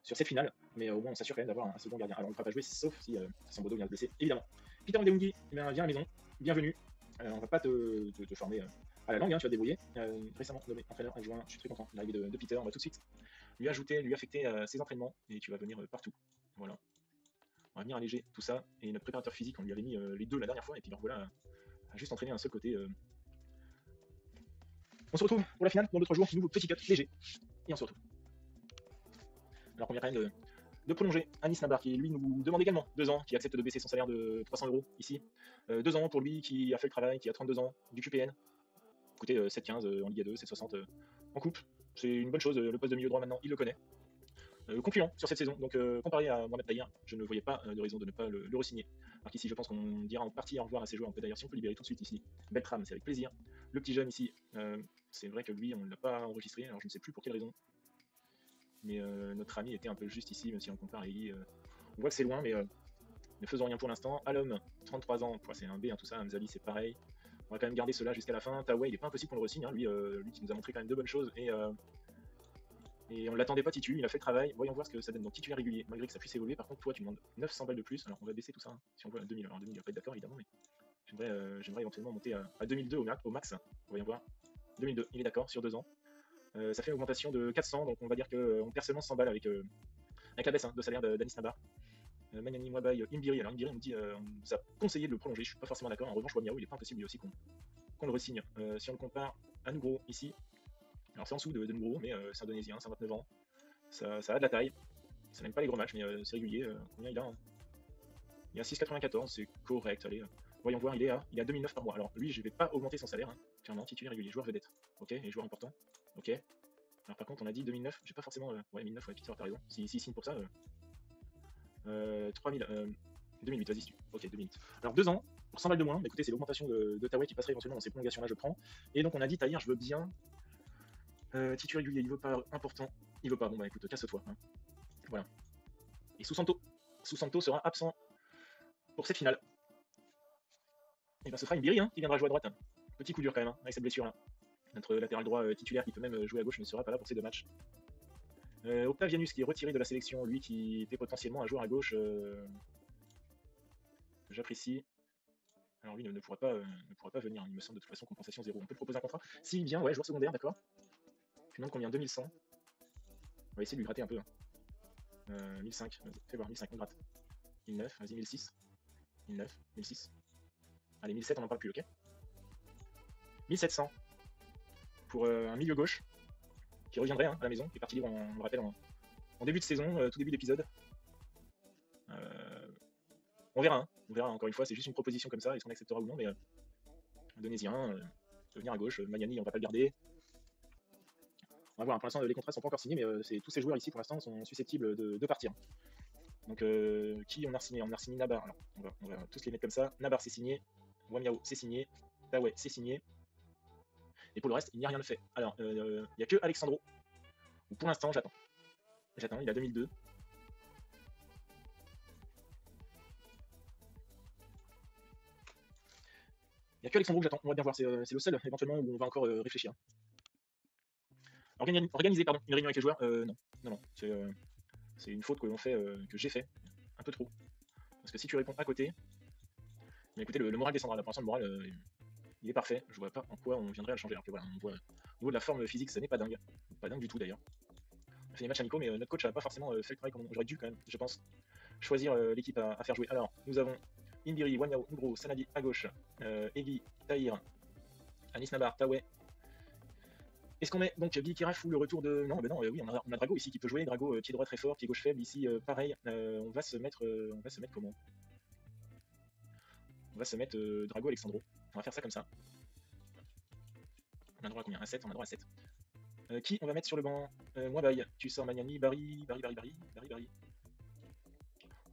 sur cette finale, mais au moins on s'assure quand même d'avoir un second gardien. Alors on le fera pas jouer sauf si Sambodo vient se blesser, évidemment. Peter Odewungi, viens à la maison, bienvenue. On va pas te former à la langue, hein, tu vas te débrouiller. Récemment nommé entraîneur adjoint, je suis très content de l'arrivée de Peter. On va tout de suite lui ajouter, lui affecter ses entraînements et tu vas venir partout. Voilà. On va venir alléger tout ça. Et notre préparateur physique, on lui avait mis les deux la dernière fois et puis alors voilà, à juste entraîner un seul côté. On se retrouve pour la finale dans 2-3 jours, nouveau petit cut léger. Et on se retrouve. Alors on vient quand même de prolonger Anis Nabar qui lui nous demande également 2 ans, qui accepte de baisser son salaire de 300 € ici. 2 ans pour lui qui a fait le travail, qui a 32 ans, du QPN. Écoutez, 7,15 en Ligue 2, 7,60 en coupe. C'est une bonne chose, le poste de milieu droit maintenant, il le connaît. Concluant sur cette saison, donc comparé à Mohamed Tahir, je ne voyais pas de raison de ne pas le re-signer. Alors qu'ici, je pense qu'on dira en partie au revoir à ces joueurs. On peut d'ailleurs, si on peut libérer tout de suite ici, Beltram, c'est avec plaisir. Le petit jeune ici, c'est vrai que lui, on ne l'a pas enregistré, alors je ne sais plus pour quelle raison. Mais notre ami était un peu juste ici, même si on compare à Eli. On voit que c'est loin, mais ne faisons rien pour l'instant. Alom, 33 ans, c'est un B, hein, tout ça. Mzali, c'est pareil. On va quand même garder cela jusqu'à la fin. Taway, il n'est pas impossible qu'on le re-signe, hein, lui qui nous a montré quand même de bonnes choses. Et on ne l'attendait pas titu, il a fait le travail. Voyons voir ce que ça donne. Donc titulaire régulier, malgré que ça puisse évoluer. Par contre, toi, tu demandes 900 balles de plus. Alors on va baisser tout ça. Hein, si on voit à 2000. Alors 2000, il va pas être d'accord évidemment, mais j'aimerais éventuellement monter à 2002 au max. Voyons voir. 2002, il est d'accord sur 2 ans. Ça fait une augmentation de 400, donc on va dire qu'on perd seulement 100 balles avec la baisse de salaire d'Anis Nabar. Magnani Mwabai Imbiri. Alors Imbiri, on nous a conseillé de le prolonger. Je suis pas forcément d'accord. En revanche, Wamiao, il est pas impossible lui aussi qu'on le re-signe. Si on le compare à Nougro ici. Alors c'est en dessous de Nougro, mais c'est indonésien, 59 ans. Ça a de la taille. Ça n'aime pas les gros matchs, mais c'est régulier. Combien il a hein? Il a 6,94, c'est correct. Allez, voyons voir, il a 2009 par mois. Alors lui, je vais pas augmenter son salaire. Hein. Clairement, titulaire régulier, joueur vedette. Ok, et joueur important. Ok. Alors par contre, on a dit 2009, j'ai pas forcément. Ouais, 2009, ouais, Peter, t'as raison. Si signe pour ça. 3000. 2008, vas-y, tu. Ok, 2008. Alors 2 ans, pour 100 balles de moins. Mais écoutez, c'est l'augmentation de Taway qui passerait éventuellement dans ces prolongations-là, je prends. Et donc on a dit, Tahir, je veux bien. Titulaire régulier, il veut pas important. Il veut pas, bon bah écoute, casse-toi. Hein. Voilà. Et Susanto sera absent pour cette finale. Et ben ce sera Imbiri hein, qui viendra jouer à droite. Petit coup dur quand même, hein, avec cette blessure là. Notre latéral droit titulaire qui peut même jouer à gauche ne sera pas là pour ces 2 matchs. Octavianus qui est retiré de la sélection, lui qui était potentiellement un joueur à gauche. J'apprécie. Alors lui ne pourra pas venir, il me semble de toute façon compensation 0. On peut proposer un contrat. S'il vient, ouais, joueur secondaire, d'accord. Tu demandes combien? 2100. On va essayer de lui gratter un peu. Hein. 1005, fais voir, 1005, on gratte. 1009, vas-y, 1006. 1009, 1006. Allez, 1007, on n'en parle plus, ok. 1700 pour un milieu gauche qui reviendrait hein, à la maison, qui est parti libre, on le rappelle, en début de saison, tout début d'épisode. On verra, encore une fois, c'est juste une proposition comme ça, est-ce qu'on acceptera ou non, mais indonésien, peut venir à gauche, Magnani, on va pas le garder. On va voir, pour l'instant, les contrats sont pas encore signés, mais tous ces joueurs ici, pour l'instant, sont susceptibles de partir. Donc, qui on a signé? On a signé Nabar, alors on va tous les mettre comme ça. Nabar, c'est signé. Wamiao, c'est signé. Taway, c'est signé. Et pour le reste, il n'y a rien de fait. Alors, il n'y a que Alexandro. Pour l'instant, j'attends. Il a 2002. Il n'y a que Alexandro que j'attends. On va bien voir, c'est le seul éventuellement où on va encore réfléchir. organiser pardon, une réunion avec les joueurs. Non, non, non, c'est une faute que l'on fait, que j'ai fait, un peu trop. Parce que si tu réponds à côté, mais écoutez, le moral descendra. Là, pour l'instant, le moral, il est parfait. Je vois pas en quoi on viendrait à le changer. Alors que voilà, on voit au niveau de la forme physique, ça n'est pas dingue. Pas dingue du tout d'ailleurs. On fait des matchs amicaux, mais notre coach n'a pas forcément fait le travail comme j'aurais dû quand même, je pense, choisir l'équipe à faire jouer. Alors, nous avons Inbiri, Wanyao, Ngro, Sanadi à gauche, Egi, Tahir, Anis Nabar, Tawé. Est-ce qu'on met donc Bikiraf ou le retour de. Non, ben non, oui, on a Drago ici qui peut jouer. Drago, pied droit très fort, pied gauche faible. Ici, pareil. On va se mettre comment? On va se mettre Drago Alexandro. On va faire ça comme ça. On a droit à combien? À 7, on a droit à 7. Qui on va mettre sur le banc? Moi, Baye. Tu sors Magnani, Barry. On va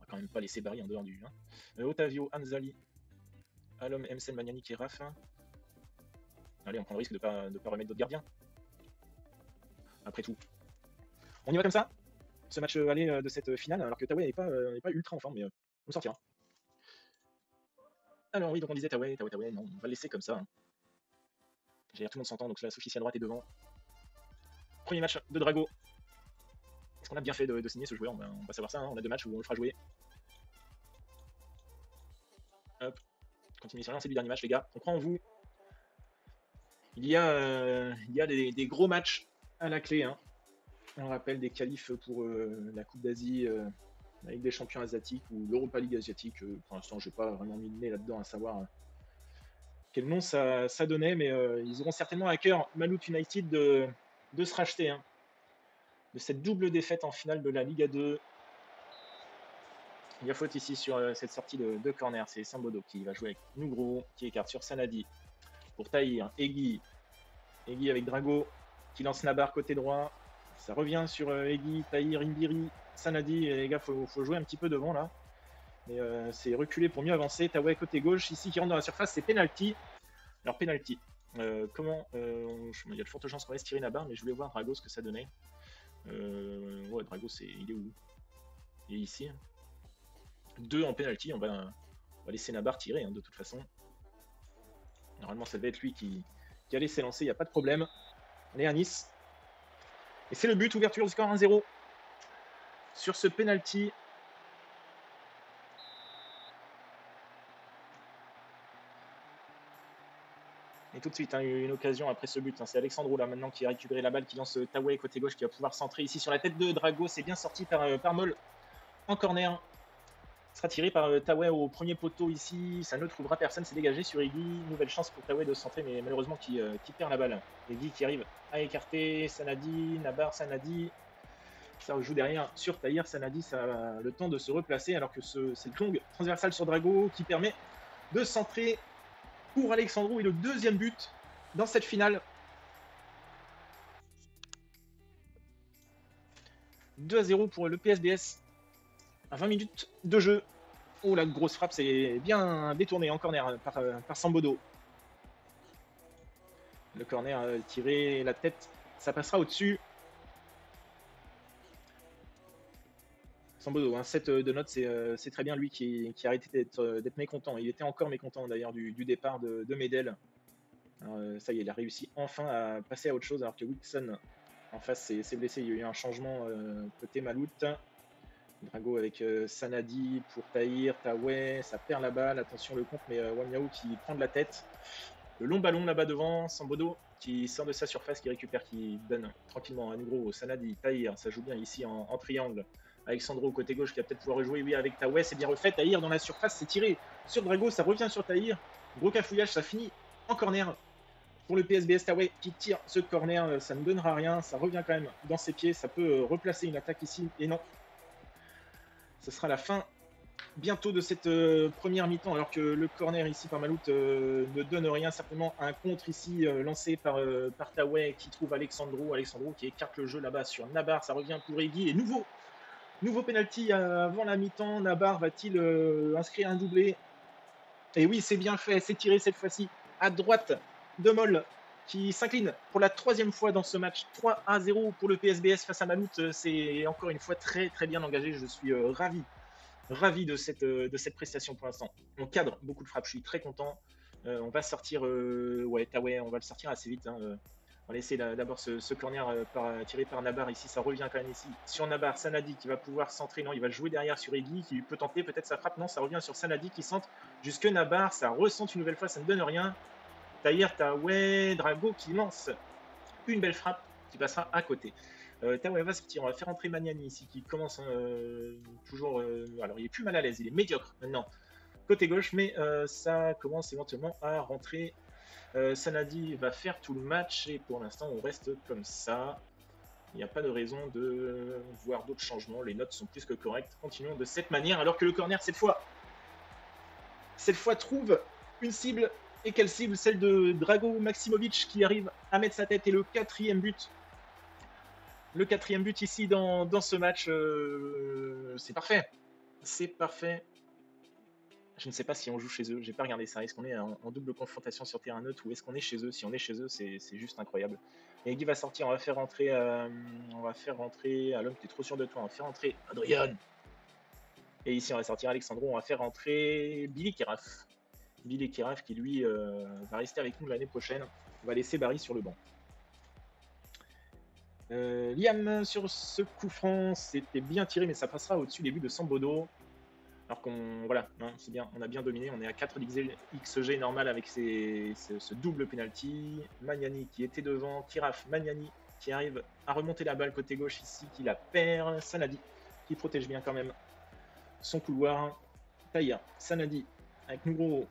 quand même pas laisser Barry en dehors du. Hein. Otavio, Anzali, Alom, Msen, Magnani, Kiraf. Allez, on prend le risque de pas remettre d'autres gardiens. Après tout. On y va comme ça? Ce match aller de cette finale, alors que Tawé n'est pas ultra en forme, mais on sortira. Alors oui, donc on disait Tawé, non, on va le laisser comme ça. Hein. J'ai l'air tout le monde s'entend, donc là, Sophie à droite est devant. Premier match de Drago. Est-ce qu'on a bien fait de signer ce joueur? On va savoir ça, hein. On a 2 matchs où on le fera jouer. Hop, continue sur rien, c'est du dernier match, les gars. On croit en vous. Il y a des gros matchs à la clé. Hein. On rappelle des qualifs pour la Coupe d'Asie, la Ligue des Champions asiatiques ou l'Europa League asiatique. Pour l'instant, je n'ai pas vraiment mis le nez là-dedans à savoir quel nom ça donnait, mais ils auront certainement à cœur, Malut United, de se racheter. Hein. De cette double défaite en finale de la Liga 2. Il y a faute ici sur cette sortie de corner. C'est Sambodo qui va jouer avec Nugro, qui écarte sur Sanadi. Pour Tahir, Egi avec Drago, qui lance Nabar côté droit. Ça revient sur Egi, Tahir, Inbiri, Sanadi. Et les gars, faut jouer un petit peu devant là. Mais c'est reculé pour mieux avancer. Tawé côté gauche, ici qui rentre dans la surface, c'est penalty. Alors penalty. Comment il y a de fortes chances qu'on laisse tirer Nabar, mais je voulais voir Drago ce que ça donnait. Ouais, Drago, il est où? Il est ici. 2 en penalty, on va laisser Nabar tirer hein, de toute façon. Normalement, ça devait être lui qui allait s'élancer, il n'y a pas de problème. On est à Nice. Et c'est le but, ouverture du score 1-0 sur ce penalty. Et tout de suite, hein, une occasion après ce but. Hein, c'est Alexandro là maintenant qui a récupéré la balle, qui lance Tawé côté gauche, qui va pouvoir centrer ici sur la tête de Drago. C'est bien sorti par Moll en corner. Sera tiré par Tawé au premier poteau ici, ça ne trouvera personne, c'est dégagé sur Egi. Nouvelle chance pour Tawé de centrer, mais malheureusement qui perd la balle. Egi qui arrive à écarter Sanadi, Nabar, Sanadi. Ça joue derrière sur Tahir, Sanadi, ça a le temps de se replacer, alors que cette longue transversale sur Drago qui permet de centrer pour Alexandro et le deuxième but dans cette finale. 2-0 pour le PSBS. À 20 minutes de jeu. Oh, la grosse frappe, c'est bien détourné en corner par Sambodo. Le corner tiré, la tête, ça passera au-dessus. Sambodo, 7 de notes, c'est très bien lui qui a arrêté d'être mécontent. Il était encore mécontent d'ailleurs du départ de Medel. Alors, ça y est, il a réussi enfin à passer à autre chose alors que Wilson en face s'est blessé. Il y a eu un changement côté Malut. Drago avec Sanadi pour Tahir, Tawé, ça perd la balle, attention le contre, mais Wanyao qui prend de la tête. Le long ballon là-bas devant, Sambodo qui sort de sa surface, qui récupère, qui donne tranquillement à Nugro, Sanadi, Tahir, ça joue bien ici en triangle. Alexandro côté gauche qui va peut-être pouvoir rejouer, oui, avec Tawé, c'est bien refait. Tahir dans la surface, c'est tiré sur Drago, ça revient sur Tahir. Gros cafouillage, ça finit en corner pour le PSBS. Tawé qui tire ce corner, ça ne donnera rien, ça revient quand même dans ses pieds, ça peut replacer une attaque ici, et non. Ce sera la fin bientôt de cette première mi-temps, alors que le corner ici par Malut ne donne rien. Certainement un contre ici lancé par Tawé qui trouve Alexandro qui écarte le jeu là-bas sur Nabar. Ça revient pour Egi et nouveau penalty avant la mi-temps. Nabar va-t-il inscrire un doublé? Et oui, c'est bien fait, c'est tiré cette fois-ci à droite de Moll qui s'incline pour la 3e fois dans ce match. 3-0 pour le PSBS face à Malut. C'est encore une fois très très bien engagé. Je suis ravi de cette prestation pour l'instant. On cadre beaucoup de frappes, je suis très content. On va sortir Tawé, on va le sortir assez vite. Hein. On va laisser d'abord ce corner tiré par Nabar ici, ça revient quand même ici sur Nabar, Sanadi qui va pouvoir centrer, non il va jouer derrière sur Egui qui peut tenter peut-être sa frappe, non ça revient sur Sanadi qui centre jusque Nabar, ça ressente une nouvelle fois, ça ne donne rien. Tahir, t'as ouais, Drago qui lance une belle frappe qui passera à côté. Taoué va sortir, on va faire entrer Magnani ici qui commence toujours, alors il est plus mal à l'aise, il est médiocre maintenant côté gauche, mais ça commence éventuellement à rentrer. Sanadi va faire tout le match et pour l'instant on reste comme ça. Il n'y a pas de raison de voir d'autres changements. Les notes sont plus que correctes. Continuons de cette manière alors que le corner cette fois trouve une cible. Et quelle cible? Celle de Drago Maximovic qui arrive à mettre sa tête et le quatrième but. Le quatrième but ici dans ce match, c'est parfait. C'est parfait. Je ne sais pas si on joue chez eux, j'ai pas regardé ça. Est-ce qu'on est en double confrontation sur terrain neutre ou est-ce qu'on est chez eux? Si on est chez eux, c'est juste incroyable. Et Guy va sortir, on va faire rentrer. Ah, l'homme, t'es trop sûr de toi, on va faire rentrer Adrian. Et ici, on va sortir Alexandro, on va faire rentrer Billy Keraf. Billy Keraf qui lui va rester avec nous l'année prochaine. On va laisser Barry sur le banc. Liam sur ce coup franc, c'était bien tiré, mais ça passera au-dessus des buts de Sambodo. Alors qu'on, voilà, hein, c'est bien, on a bien dominé, on est à 4 XG normal avec ce double penalty. Magnani qui était devant, Kiraf, Magnani qui arrive à remonter la balle côté gauche ici, qui la perd. Sanadi qui protège bien quand même son couloir. Tahir, Sanadi avec Ngouro.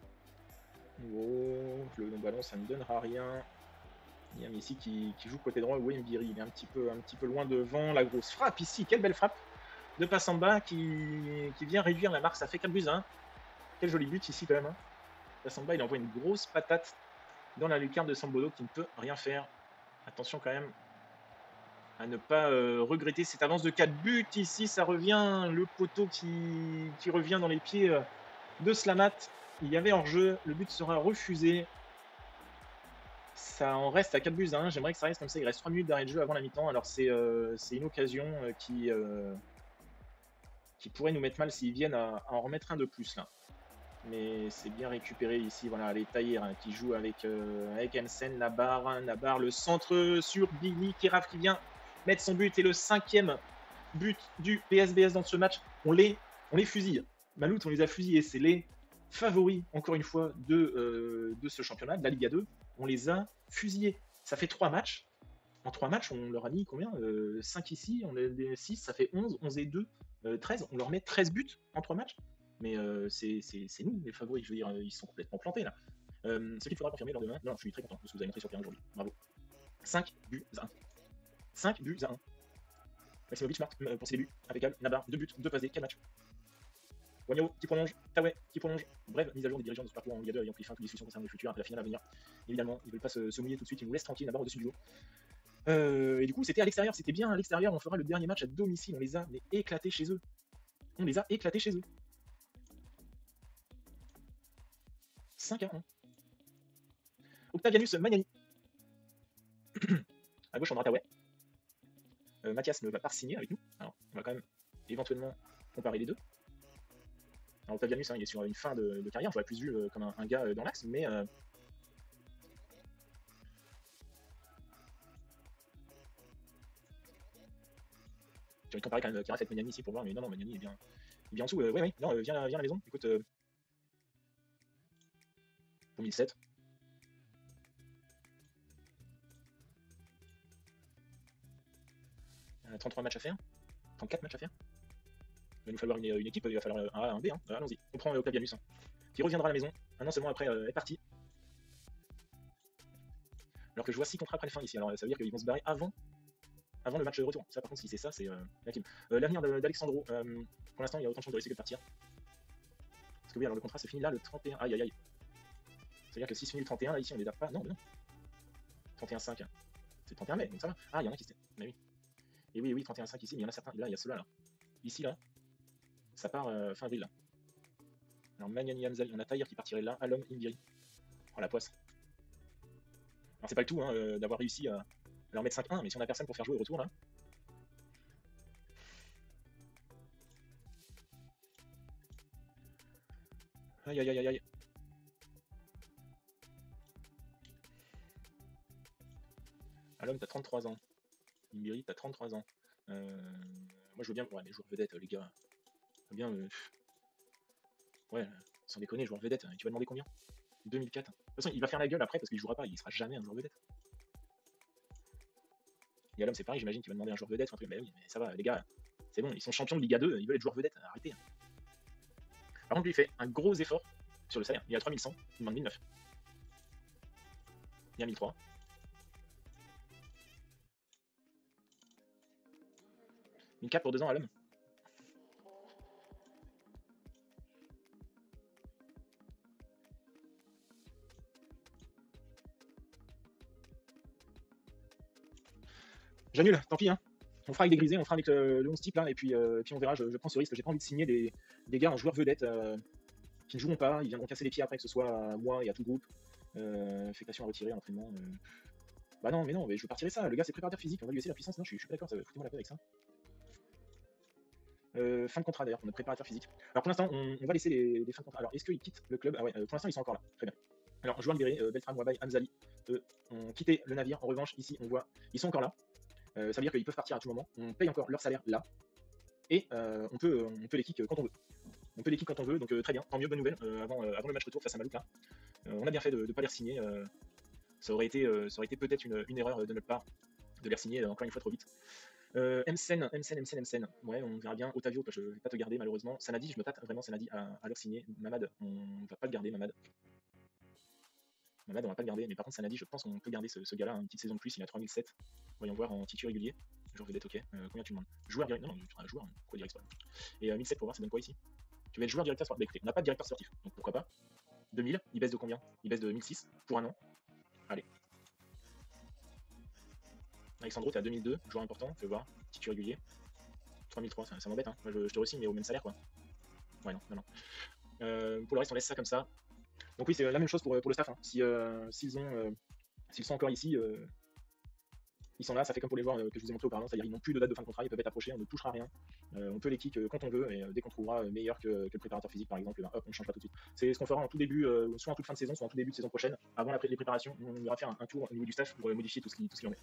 Le ballon ça ne donnera rien. Liam ici qui joue côté droit, Wembiri, il est un petit peu loin devant. La grosse frappe ici, quelle belle frappe de Passamba qui vient réduire la marque, ça fait 4 buts à 1. Quel joli but ici quand même. Hein. Passamba il envoie une grosse patate dans la lucarne de Sambodo qui ne peut rien faire. Attention quand même à ne pas regretter cette avance de 4 buts ici, ça revient, le poteau qui revient dans les pieds de Slamat. Il y avait hors-jeu, le but sera refusé. Ça en reste à 4 buts à 1, j'aimerais que ça reste comme ça, il reste 3 minutes d'arrêt de jeu avant la mi-temps, alors c'est une occasion qui pourrait nous mettre mal s'ils viennent à en remettre un de plus là. Mais c'est bien récupéré ici, voilà, les Tahir hein, qui joue avec Hansen, Nabar, le centre sur Billy Keraf qui vient mettre son but et le 5e but du PSBS dans ce match. On les fusille. Malout, on les a fusillés, c'est les favoris, encore une fois, de ce championnat, de la Liga 2. On les a fusillés. Ça fait 3 matchs. En 3 matchs, on leur a mis combien 5 ici, on a 6, ça fait 11, 11 et 2, 13. On leur met 13 buts en 3 matchs. Mais c'est nous, les favoris. Je veux dire, ils sont complètement plantés là. Ce qu'il faudra confirmer lors de demain. Non, je suis très content de ce que vous avez montré sur terrain aujourd'hui. Bravo. 5 buts à 1. 5 buts à 1. Maximovic marque pour ses débuts. Impeccable. Nabar, 2 buts, 2 passes D. Quel match? Wagno qui prolonge, Taoué qui prolonge. Bref, mise à jour des dirigeants de Super Tour en Liga 2 ayant pris fin à toute discussion concernant le futur après la finale à venir. Évidemment, ils ne veulent pas se mouiller tout de suite, ils nous laissent tranquille Nabar au-dessus du lot. Et du coup, c'était à l'extérieur, c'était bien à l'extérieur. On fera le dernier match à domicile. On les a éclatés chez eux. On les a éclatés chez eux. 5 à 1. Octavianus Magnani. À gauche, on aura Taoué. Mathias ne va pas signer avec nous. Alors, on va quand même éventuellement comparer les deux. Alors, Octavianus, hein, il est sur une fin de carrière. Je l'aurais plus vu comme un gars dans l'axe, mais. J'ai envie de comparer quand même Kiraf avec Magnani ici pour voir, mais non, Magnani est bien en dessous. Ouais, non, viens à la maison. Écoute, pour 1007. 33 matchs à faire, 34 matchs à faire. Il va nous falloir une équipe, il va falloir un A, un B. Hein. Allons-y, on prend Octavianus, hein, qui reviendra à la maison un an seulement après est parti. Alors que je vois 6 contrats après la fin ici, alors ça veut dire qu'ils vont se barrer avant le match retour. Ça par contre, si c'est ça, c'est la team. L'avenir d'Alexandro, pour l'instant il y a autant de chances de risquer que de partir. Parce que oui, alors le contrat se finit là le 31. Aïe aïe aïe. C'est-à-dire que si se finit le 31, là ici on les a pas. Non, mais non. 31-5. C'est le 31 mai, donc ça va. Ah, il y en a qui se. Mais oui. Et oui, 31-5 ici, mais il y en a certains. Là, il y a ceux-là. Là. Ici, là. Ça part fin avril, là. Alors, Magnani Hamzal, on a Tahir qui partirait là. Alom, Imbiri. Oh, la poisse. Alors, c'est pas le tout hein, d'avoir réussi à leur mettre 5-1, mais si on a personne pour faire jouer au retour, là. Aïe aïe aïe aïe. Alum, t'as 33 ans. Imbiri, t'as 33 ans. Moi, je veux bien, ouais, les joueurs vedettes, les gars. Je veux bien, ouais, sans déconner, joueur vedette. Tu vas demander combien? 2004. De toute façon, il va faire la gueule après parce qu'il jouera pas, il sera jamais un joueur vedette. Et Alum, c'est pareil, j'imagine qu'il va demander un joueur vedette ou un truc. Mais oui, mais ça va, les gars, c'est bon, ils sont champions de Liga 2, ils veulent être joueurs vedettes, arrêtez. Par contre, lui, il fait un gros effort sur le salaire. Il est à 3100, il demande 1009. Il y a 1003. Une cap pour 2 ans à l'homme. J'annule, tant pis. Hein. On fera avec des grisés, on fera avec le 11 type là, et puis on verra. Je prends ce risque. J'ai pas envie de signer des gars en joueurs vedettes qui ne joueront pas. Ils viendront casser les pieds après, que ce soit à moi et à tout groupe. Affectation à retirer, entraînement. Bah non, mais non, mais je veux pas retirer ça. Le gars, c'est préparateur physique. On va lui laisser la puissance. Non, je suis pas d'accord. Foutez-moi la paix avec ça. Fin de contrat d'ailleurs pour notre préparateur physique. Alors pour l'instant, on va laisser les fins de contrat. Alors est-ce qu'ils quittent le club? Ah ouais, pour l'instant ils sont encore là. Très bien. Alors joueur libéré, Beltram, Wabay, Hamzali ont quitté le navire. En revanche, ici on voit, ils sont encore là. Ça veut dire qu'ils peuvent partir à tout moment. On paye encore leur salaire là. Et on peut les kick quand on veut. On peut les kick quand on veut, donc très bien. Tant mieux, bonne nouvelle. Avant le match retour face à Malouk là. On a bien fait de ne pas les signer. Ça aurait été peut-être une erreur de notre part de les signer encore une fois trop vite. Msen. Ouais, on verra bien. Otavio, je vais pas te garder malheureusement. Sanadi, je me tâte vraiment Sanadi à leur signer. Mamad, on va pas le garder, Mamad. Mamad, on va pas le garder, mais par contre Sanadi, je pense qu'on peut garder ce gars-là, une petite saison de plus, il a 3007. Voyons voir en titre régulier. Joueur vedette, ok. Combien tu demandes? Joueur direct, non, joueur, quoi direct sport. Et 1007 pour voir, ça donne quoi ici? Tu veux être joueur directeur sportif? Bah écoutez, on n'a pas de directeur sportif, donc pourquoi pas. 2000, il baisse de combien? Il baisse de 1006 pour un an. Allez. Alexandro, t'es à 2002, joueur important, tu veux voir, titre régulier. 3003, ça m'embête, hein. Moi je te re-signe, mais au même salaire quoi. Ouais, non. Pour le reste, on laisse ça comme ça. Donc oui, c'est la même chose pour le staff. Hein. S'ils sont encore ici, ils sont là, ça fait comme pour les joueurs que je vous ai montré auparavant, c'est-à-dire ils n'ont plus de date de fin de contrat, ils peuvent être approchés, on ne touchera rien. On peut les kick quand on veut, et dès qu'on trouvera meilleur que le préparateur physique par exemple, ben, hop, on ne change pas tout de suite. C'est ce qu'on fera en tout début, soit en toute fin de saison, soit en tout début de saison prochaine. Avant les préparations, on ira faire un tour au niveau du staff pour modifier tout ce qu'il en est.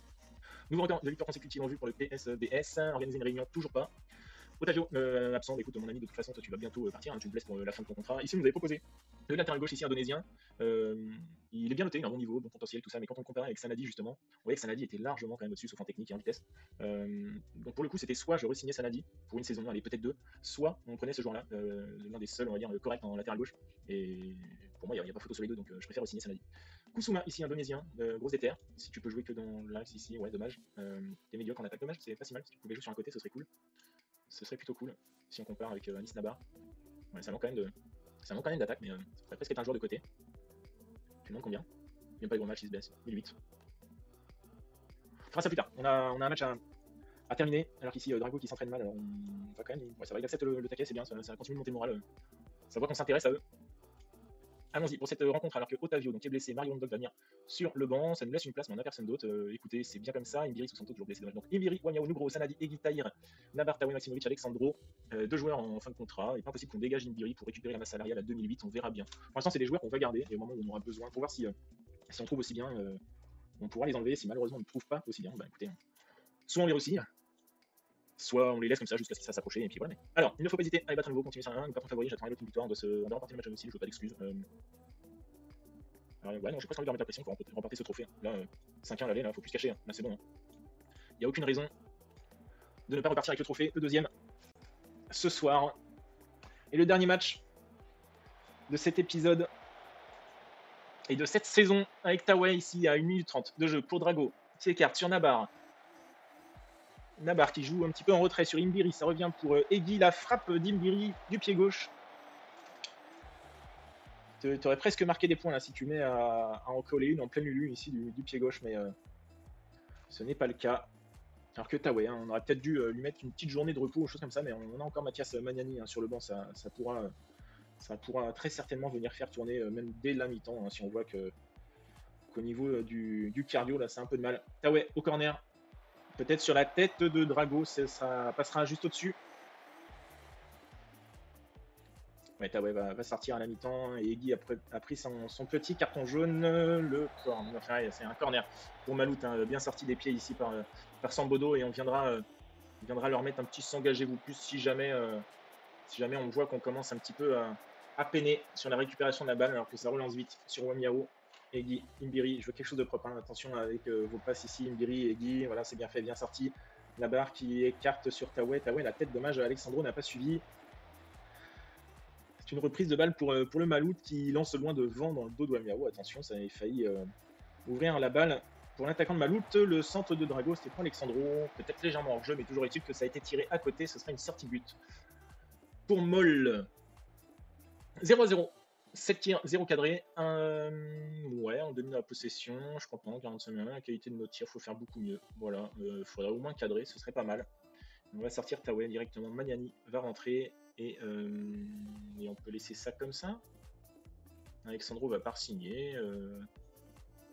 Nouveau record de victoire consécutive en vue pour le PSBS, organiser une réunion, toujours pas. Otavio, absent, écoute mon ami, de toute façon toi tu vas bientôt partir, hein, tu me blesses pour la fin de ton contrat. Ici vous nous avez proposé le latéral gauche ici indonésien, il est bien noté, il a un bon niveau, bon potentiel, tout ça, mais quand on compare avec Sanadi justement, on voyait que Sanadi était largement quand même au-dessus, sauf en technique et en vitesse. Donc pour le coup c'était soit je re-signais Sanadi pour une saison, allez peut-être 2, soit on prenait ce joueur-là, l'un des seuls on va dire correct en latéral gauche, et pour moi il n'y a pas photo sur les deux, donc je préfère re-signer Sanadi. Kusuma ici indonésien, gros éther, si tu peux jouer que dans l'axe ici, ouais dommage, t'es médiocre en attaque, dommage, c'est pas si mal, si tu pouvais jouer sur un côté ce serait cool. Ce serait plutôt cool si on compare avec Anis Nabar. Ouais, ça manque quand même d'attaque, mais ça pourrait presque être un joueur de côté. Tu demandes combien? Il n'y a pas de gros match, il se baisse. 1008. On fera ça plus tard. On a un match à terminer, alors qu'ici Drago qui s'entraîne mal, alors on va quand même. Ouais, ça va, il accepte le taquet, c'est bien, ça continue de monter le moral. Ça voit qu'on s'intéresse à eux. Allons-y pour cette rencontre, alors que Otavio, donc qui est blessé, Mario Londog va venir sur le banc, ça nous laisse une place, mais on n'a personne d'autre. Écoutez, c'est bien comme ça. Imbiri, Santo, toujours blessé. Donc Imbiri, Wanyao, Nugro, Sanadi, Egui, Tahir, Nabar, Tawe, Maximovic, Alexandro, 2 joueurs en fin de contrat. Il n'est pas possible qu'on dégage Imbiri pour récupérer la masse salariale à 2008, on verra bien. Pour l'instant, c'est des joueurs qu'on va garder, et au moment où on aura besoin, pour voir si on trouve aussi bien, on pourra les enlever. Si malheureusement on ne trouve pas aussi bien, bah écoutez, soit on les re-signe, soit on les laisse comme ça jusqu'à ce qu'ils fassent s'approcher, et puis voilà. Alors, il ne faut pas hésiter à les battre à nouveau, continuer sur 1, nous pas ton favori, j'attends l'autre victoire, on doit remporter le match à domicile, je veux pas d'excuses. Ouais, non, j'ai presque envie de remettre la pression pour remporter ce trophée. Là, 5-1 l'aller, là, faut plus se cacher. Là, c'est bon. Hein. Il n'y a aucune raison de ne pas repartir avec le trophée. Le deuxième, ce soir. Et le dernier match de cet épisode et de cette saison avec Tawe ici à 1 minute 30 de jeu pour Drago. Qui écarte sur Nabar. Nabar qui joue un petit peu en retrait sur Imbiri. Ça revient pour Egui. La frappe d'Imbiri du pied gauche. Tu aurais presque marqué des points là si tu mets à en coller une en pleine lulu ici du pied gauche, mais ce n'est pas le cas. Alors que Tawe, hein, on aurait peut-être dû lui mettre une petite journée de repos ou chose comme ça, mais on a encore Mathias Magnani hein, sur le banc, ça pourra très certainement venir faire tourner même dès la mi-temps, hein, si on voit qu'au niveau du cardio là c'est un peu de mal. Tawe au corner, peut-être sur la tête de Drago, ça passera juste au-dessus. Ouais, Taoué va sortir à la mi-temps et Eggy a pris son petit carton jaune. Enfin, c'est un corner pour Malout, hein, bien sorti des pieds ici par Sambodo et on viendra leur mettre un petit s'engagez-vous plus si jamais on voit qu'on commence un petit peu à peiner sur la récupération de la balle alors que ça relance vite sur Wamiao. Eggy, Imbiri, je veux quelque chose de propre, hein. Attention avec vos passes ici, Imbiri, Eggy, voilà, c'est bien fait, bien sorti. La barre qui écarte sur Taoué, la tête, dommage, Alexandro n'a pas suivi. C'est une reprise de balle pour le Malout qui lance loin devant dans le dos de Wamiao. Attention, ça avait failli ouvrir la balle pour l'attaquant de Malout. Le centre de Drago, c'était pour Alexandro, peut-être légèrement hors jeu, mais toujours est-il que ça a été tiré à côté, ce sera une sortie de but. Pour Moll, 0-0. 7 tirs, 0 cadré. Ouais, on domine la possession. Je crois pas, 45 minutes. La qualité de nos tirs, il faut faire beaucoup mieux. Voilà, il faudra au moins cadrer, ce serait pas mal. On va sortir Taoué directement. Maniani va rentrer et on peut laisser ça comme ça. Alexandro va pas signer.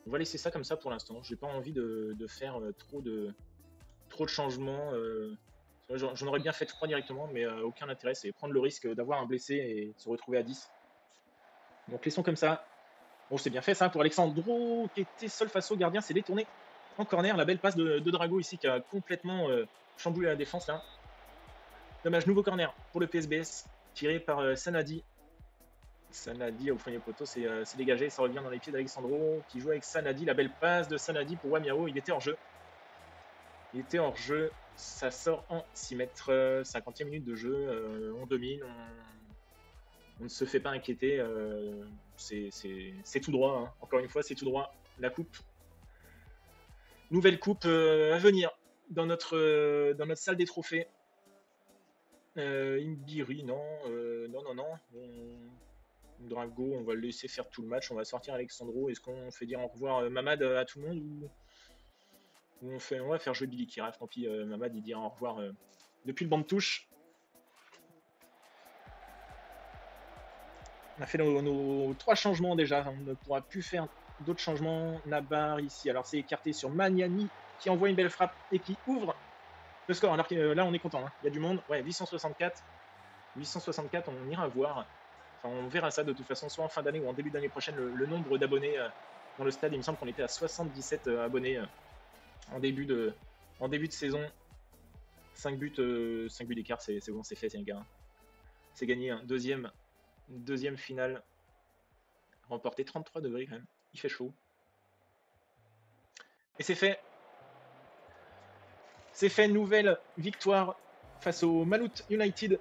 On va laisser ça comme ça pour l'instant. J'ai pas envie de faire trop de changements. J'en aurais bien fait 3 directement, mais aucun intérêt. C'est prendre le risque d'avoir un blessé et se retrouver à 10. Donc laissons comme ça. Bon, c'est bien fait ça pour Alexandro qui était seul face au gardien. C'est détourné en corner. La belle passe de Drago ici qui a complètement chamboulé la défense là. Dommage, nouveau corner pour le PSBS tiré par Sanadi. Sanadi au premier poteau, c'est dégagé. Ça revient dans les pieds d'Alexandro qui joue avec Sanadi. La belle passe de Sanadi pour Wamiao. Il était hors jeu. Ça sort en 6 mètres. 50e minute de jeu. On domine. On ne se fait pas inquiéter. C'est tout droit. Hein. Encore une fois, c'est tout droit. La coupe. Nouvelle coupe à venir dans notre salle des trophées. Imbiri, non. Drago, on va le laisser faire tout le match. On va sortir Alexandro. Est-ce qu'on fait dire au revoir Mamad à tout le monde ou on va faire jouer Billy Kiraf. Tant pis, Mamad il dira au revoir depuis le banc de touche. On a fait nos 3 changements déjà. On ne pourra plus faire d'autres changements. Nabar ici. Alors c'est écarté sur Maniani qui envoie une belle frappe et qui ouvre le score. Alors que là on est content. Hein. Il y a du monde. Ouais, 864. 864, on ira voir. Enfin, on verra ça de toute façon, soit en fin d'année ou en début d'année prochaine, le nombre d'abonnés dans le stade. Il me semble qu'on était à 77 abonnés en début de saison. 5 buts d'écart, c'est bon, c'est fait, c'est un gars. C'est gagné. Hein. Deuxième finale. Remporté 33 degrés quand même. Il fait chaud. Et c'est fait. C'est fait, nouvelle victoire face au Malout United.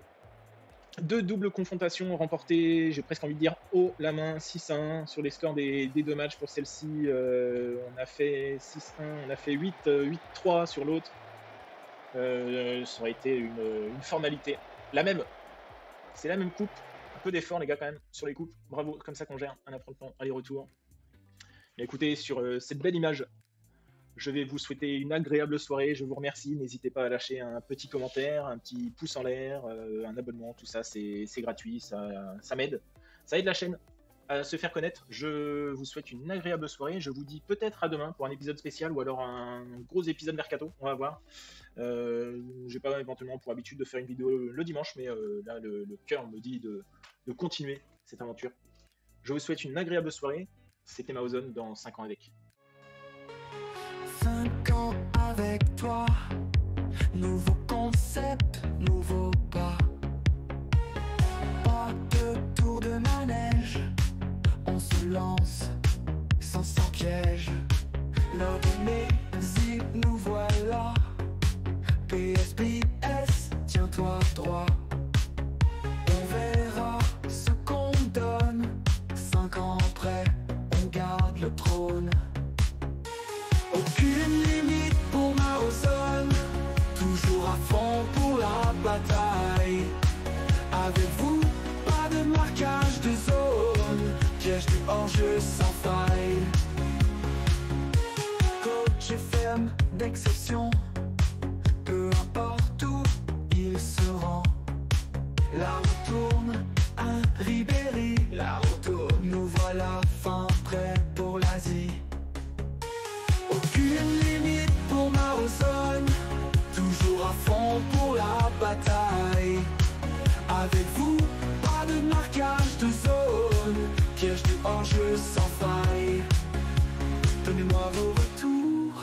2 doubles confrontations remportées, j'ai presque envie de dire haut la main, 6-1 sur les scores des 2 matchs pour celle-ci. On a fait 6-1, on a fait 8-3 sur l'autre. Ça aurait été une formalité. C'est la même coupe. Un peu d'effort les gars quand même sur les coupes. Bravo, comme ça qu'on gère un affrontement aller-retour. Écoutez, sur cette belle image, je vais vous souhaiter une agréable soirée. Je vous remercie. N'hésitez pas à lâcher un petit commentaire, un petit pouce en l'air, un abonnement. Tout ça, c'est gratuit. Ça m'aide. Ça aide la chaîne à se faire connaître. Je vous souhaite une agréable soirée. Je vous dis peut-être à demain pour un épisode spécial ou alors un gros épisode Mercato. On va voir. J'ai pas éventuellement pour habitude de faire une vidéo le dimanche, mais là, le cœur me dit de continuer cette aventure. Je vous souhaite une agréable soirée. C'était Maozone dans 5 ans avec. 5 ans avec toi, nouveau concept, nouveau pas. Pas de tour de manège, on se lance sans piège. L'heure de nous voilà. PSBS, tiens-toi droit. On verra ce qu'on donne. 5 ans après, on garde le trône. Aucune limite pour Maozone, toujours à fond pour la bataille. Avec vous, pas de marquage de zone, piège du hors-jeu sans faille. Coach FM d'exception, peu importe où il se rend. La roue tourne, un Ribéry, la roue tourne, nous voilà fin prêts pour l'Asie. Aucune limite pour Maozone, toujours à fond pour la bataille. Avec vous, pas de marquage. jeu sans faille. Donnez-moi vos retours,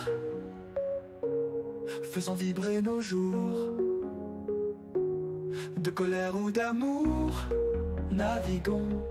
faisons vibrer nos jours. De colère ou d'amour, naviguons